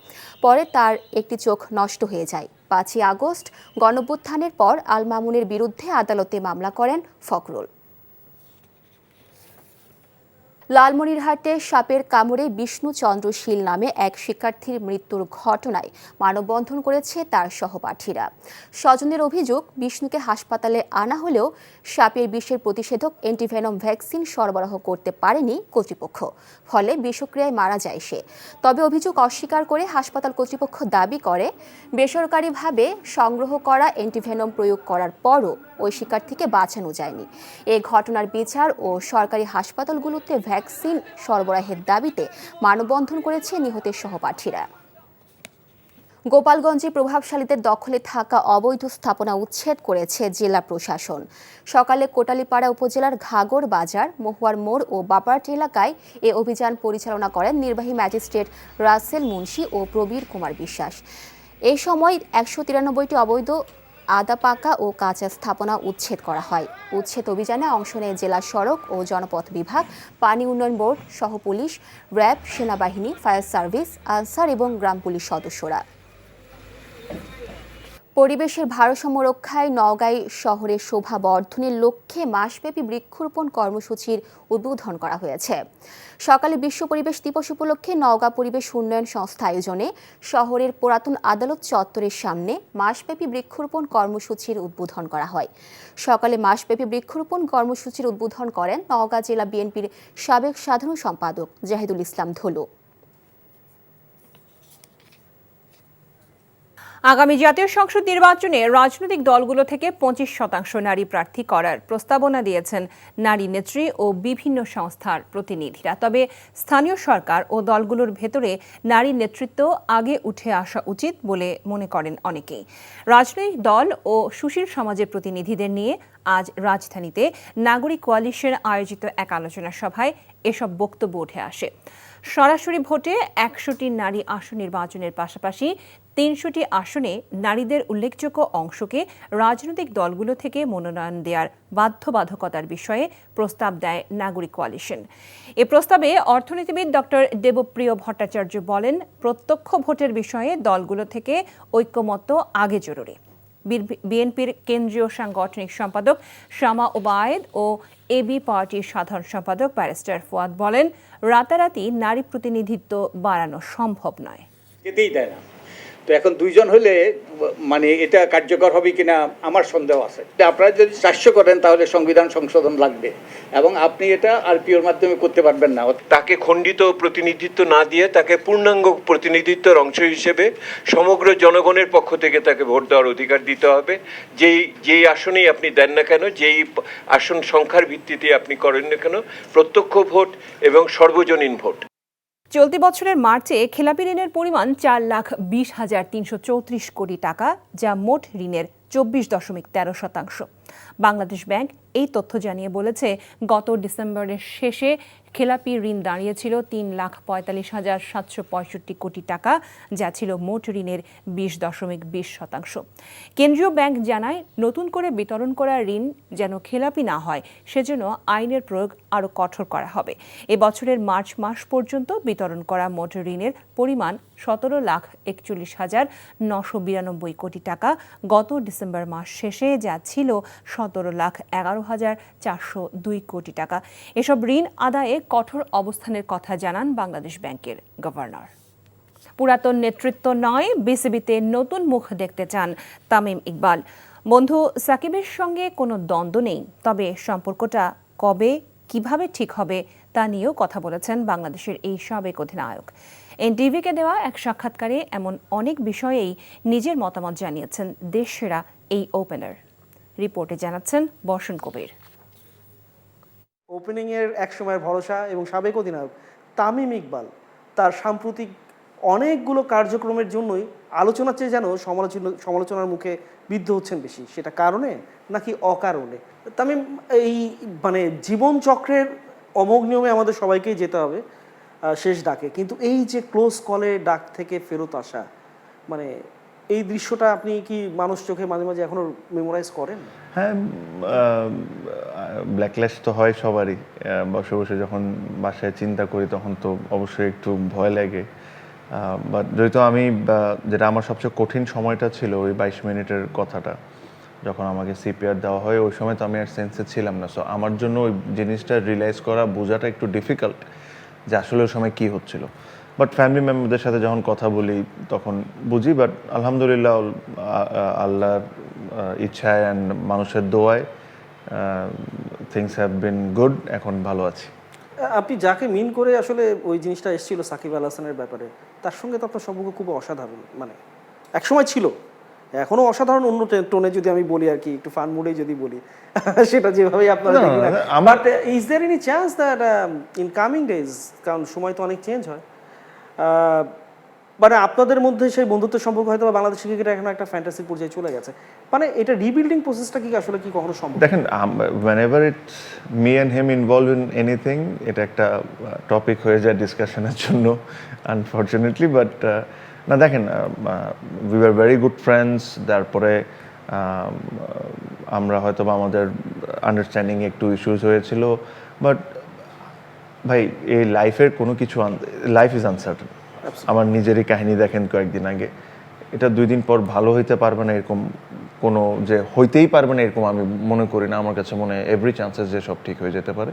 পরে তার একটি চোখ নষ্ট হয়ে যায়। 5ই আগস্ট গণঅভ্যুত্থানের পর আল মামুনের বিরুদ্ধে আদালতে মামলা করেন ফখরুল। লালমনিরহাটে সাপের কামড়ে বিষ্ণুচন্দ্র শীল নামে এক শিক্ষার্থীর মৃত্যুর ঘটনায় মানববন্ধন করেছে তার সহপাঠীরা। স্বজনের অভিযোগ, বিষ্ণুকে হাসপাতালে আনা হলেও সাপের বিষের প্রতিষেধক অ্যান্টিভেনম ভ্যাকসিন সরবরাহ করতে পারেনি কর্তৃপক্ষ, ফলে বিষক্রিয়ায় মারা যায় সে। তবে অভিযোগ অস্বীকার করে হাসপাতাল কর্তৃপক্ষ দাবি করে, বেসরকারিভাবে সংগ্রহ করা অ্যান্টিভেনম প্রয়োগ করার পরও ওই শিক্ষার্থীকে বাঁচানো যায়নি। এই ঘটনার বিচার ও সরকারি হাসপাতালগুলোতে ভ্যাকসিন সরবরাহের দাবিতে মানববন্ধন করেছে নিহতের সহপাঠীরা। গোপালগঞ্জে প্রভাবশালীদের দখলে থাকা অবৈধ স্থাপনা উচ্ছেদ করেছে জেলা প্রশাসন। সকালে কোটালীপাড়া উপজেলার ঘাগর বাজার, মহুয়ার মোড় ও বাপাট এলাকায় এ অভিযান পরিচালনা করেন নির্বাহী ম্যাজিস্ট্রেট রাসেল মুন্সি ও প্রবীর কুমার বিশ্বাস। এই সময় 193টি অবৈধ আদা পাকা ও কাঁচা স্থাপনা উচ্ছেদ করা হয়। উচ্ছেদ অভিযানে অংশ নেয় জেলা সড়ক ও জনপথ বিভাগ, পানি উন্নয়ন বোর্ড সহ পুলিশ, র্যাব, সেনাবাহিনী, ফায়ার সার্ভিস, আনসার এবং গ্রাম পুলিশ সদস্যরা। পরিবেশের ভারসাম্য রক্ষায় নওগাঁ শহরের শোভা বর্ধনের লক্ষ্যে মাসব্যাপী বৃক্ষরোপণ কর্মসূচির উদ্বোধন করা হয়েছে। সকালে বিশ্ব পরিবেশ দিবস উপলক্ষে নওগাঁ পরিবেশ উন্নয়ন সংস্থা আয়োজনে শহরের পুরাতন আদালত চত্বরের সামনে মাসব্যাপী বৃক্ষরোপণ কর্মসূচির উদ্বোধন করা হয়। সকালে মাসব্যাপী বৃক্ষরোপণ কর্মসূচির উদ্বোধন করেন নওগাঁ জেলা বিএনপির সাবেক সাধারণ সম্পাদক জাহিদুল ইসলাম ধলু। আগামী জাতীয় সংসদ নির্বাচনে রাজনৈতিক দলগুলো থেকে 25% নারী প্রার্থী করার প্রস্তাবনা দিয়েছেন নারী নেত্রী ও বিভিন্ন সংস্থার প্রতিনিধিরা। তবে স্থানীয় সরকার ও দলগুলোর ভেতরে নারী নেতৃত্ব আগে উঠে আসা উচিত বলে মনে করেন অনেকেই। রাজনৈতিক দল ও সুশীল সমাজের প্রতিনিধিদের নিয়ে আজ রাজধানীতে নাগরিক কোয়ালিশন আয়োজিত এক আলোচনা সভায় এসব বক্তব্য উঠে আসে। সরাসরি ভোটে 100টি নারী আসন নির্বাচনের পাশাপাশি 300টি আসনে নারীদের উল্লেখযোগ্য অংশকে রাজনৈতিক দলগুলো থেকে মনোনয়ন দেওয়ার বাধ্যবাধকতার বিষয়ে প্রস্তাব দেয় নাগরিক কোয়ালিশন। এ প্রস্তাবে অর্থনীতিবিদ ডক্টর দেবপ্রিয় ভট্টাচার্য বলেন, প্রত্যক্ষ ভোটের বিষয়ে দলগুলো থেকে ঐক্যমত্য আগে জরুরি। বিএনপির কেন্দ্রীয় সাংগঠনিক সম্পাদক শামা ওবায়েদ ও এবি পার্টির সাধারণ সম্পাদক ব্যারিস্টার ফুয়াদ বলেন, রাতারাতি নারী প্রতিনিধিত্ব বাড়ানো সম্ভব নয়। যেতেই দেয় না। তো এখন দুইজন হলে মানে এটা কার্যকর হবে কিনা আমার সন্দেহ আছে। আপনারা যদি 400 করেন তাহলে সংবিধান সংশোধন লাগবে এবং আপনি এটা আরপিওর মাধ্যমে করতে পারবেন না। তাকে খণ্ডিত প্রতিনিধিত্ব না দিয়ে তাকে পূর্ণাঙ্গ প্রতিনিধিত্বের অংশ হিসেবে সমগ্র জনগণের পক্ষ থেকে তাকে ভোট দেওয়ার অধিকার দিতে হবে। যেই আসনেই আপনি দেন না কেন, যেই আসন সংখ্যার ভিত্তিতে আপনি করেন না কেন, প্রত্যক্ষ ভোট এবং সর্বজনীন ভোট। চলতি বছরের মার্চে খেলাপি ঋণের পরিমাণ 4,20,334 কোটি টাকা, যা মোট ঋণের 24.13%। বাংলাদেশ ব্যাংক এই তথ্য জানিয়ে বলেছে, গত ডিসেম্বরের শেষে খেলাপি ঋণ দাঁড়িয়েছিল 3,45,765 কোটি টাকা, যা ছিল মোট ঋণের 20.20%। কেন্দ্রীয় ব্যাংক জানায়, নতুন করে বিতরণ করা ঋণ যেন খেলাপি না হয় সেজন্য আইনের প্রয়োগ আরও কঠোর করা হবে। এবছরের মার্চ মাস পর্যন্ত বিতরণ করা মোট ঋণের পরিমাণ 17,41,992 কোটি টাকা, গত ডিসেম্বর মাস শেষে যা ছিল 17,11,402 কোটি টাকা। এসব ঋণ আদায়ে কঠোর অবস্থানের কথা জানান বাংলাদেশ ব্যাংকের গভর্নর। পুরাতন নেতৃত্ব নয়, বিসিবিতে নতুন মুখ দেখতে চান তামিম ইকবাল। বন্ধু সাকিবের সঙ্গে কোনো দ্বন্দ্ব নেই, তবে সম্পর্কটা কবে কিভাবে ঠিক হবে তা নিয়েও কথা বলেছেন বাংলাদেশের এই সাবেক অধিনায়ক। এনটিভিকে দেওয়া এক সাক্ষাৎকারে এমন অনেক বিষয়েই নিজের মতামত জানিয়েছেন দেশসেরা এই ওপেনার। রিপোর্টে জানাচ্ছেন বর্ষণ কবির। ওপেনিংয়ের একসময়ের ভরসা এবং সাবেক অধিনায়ক তামিম ইকবাল তার সাম্প্রতিক অনেকগুলো কার্যক্রমের জন্যই আলোচনার চেয়ে যেন সমালোচনার মুখে বিদ্ধ হচ্ছেন বেশি। সেটা কারণে নাকি অকারণে? তামিম এই জীবন চক্রের অমোঘ নিয়মে আমাদের সবাইকেই যেতে হবে। শেষ ডাকে, কিন্তু এই যে ক্লোজ কলে ডাক থেকে ফেরত আসা, মানে এই দৃশ্যটা আপনি কি মানুষ চোখে মাঝে মাঝে এখনো মেমোরাইজ করেন? হ্যাঁ, ব্ল্যাকলিস্ট তো হয় সবারই। বসে বসে যখন বাসায় চিন্তা করি তখন তো অবশ্যই একটু ভয় লাগে। বাট যেহেতু আমি যেটা আমার সবচেয়ে কঠিন সময়টা ছিল ওই 22 মিনিটের কথাটা, যখন আমাকে সিপিআর দেওয়া হয় ওই সময় তো আমি আর সেন্সে ছিলাম না। সো আমার জন্য ওই জিনিসটা রিয়েলাইজ করা, বোঝাটা একটু ডিফিকাল্ট যে আসলে ওই সময় কী হচ্ছিল। বাট ফ্যামিলি মেম্বারদের সাথে যখন কথা বলি তখন বুঝি। বাট আলহামদুলিল্লাহ, আল্লাহর ইচ্ছায় অ্যান্ড মানুষের দোয়ায় থিংস হ্যাভ বিন গুড। এখন ভালো আছি। আপনি যাকে মিন করে আসলে ওই জিনিসটা এসেছিল সাকিব আল হাসানের ব্যাপারে, তার সঙ্গে তো আপনার সম্পর্ক খুব অসাধারণ, মানে একসময় ছিল, এখনো অসাধারণ অন্য টোনে যদি আমি বলি আর কি, একটু ফান মুডে যদি বলি সেটা যেভাবে আপনারা আমার is there any chance that in coming days, কারণ সময় তো অনেক চেঞ্জ হয়, মানে আপনাদের মধ্যে সেই বন্ধুত্বের সম্পর্ক হয়তো বা বাংলাদেশ ক্রিকেট এখন একটা ফ্যান্টাসি পর্যায়ে চলে গেছে, মানে এটা রিবিল্ডিং প্রসেসটা কি আসলে কি কখনো সম্ভব? দেখেন, whenever it's me and him involved in anything, এটা একটা টপিক হয়ে যায় ডিসকাশনের জন্য আনফর্চুনেটলি। বাট না, দেখেন, we are very good friends. তারপরে আমরা হয়তো বা আমাদের আন্ডারস্ট্যান্ডিং একটু ইস্যুস হয়েছিল। বাট ভাই, এই লাইফের কোনো কিছু, লাইফ ইজ আনসার্টেন। আমার নিজেরই কাহিনী দেখেন, কয়েকদিন আগে, এটা 2 দিন পর ভালো হইতে পারবে না এরকম কোনো, যে হইতেই পারবে না এরকম আমি মনে করি না। আমার কাছে মনে হয় এভরি চান্সেস যে সব ঠিক হয়ে যেতে পারে।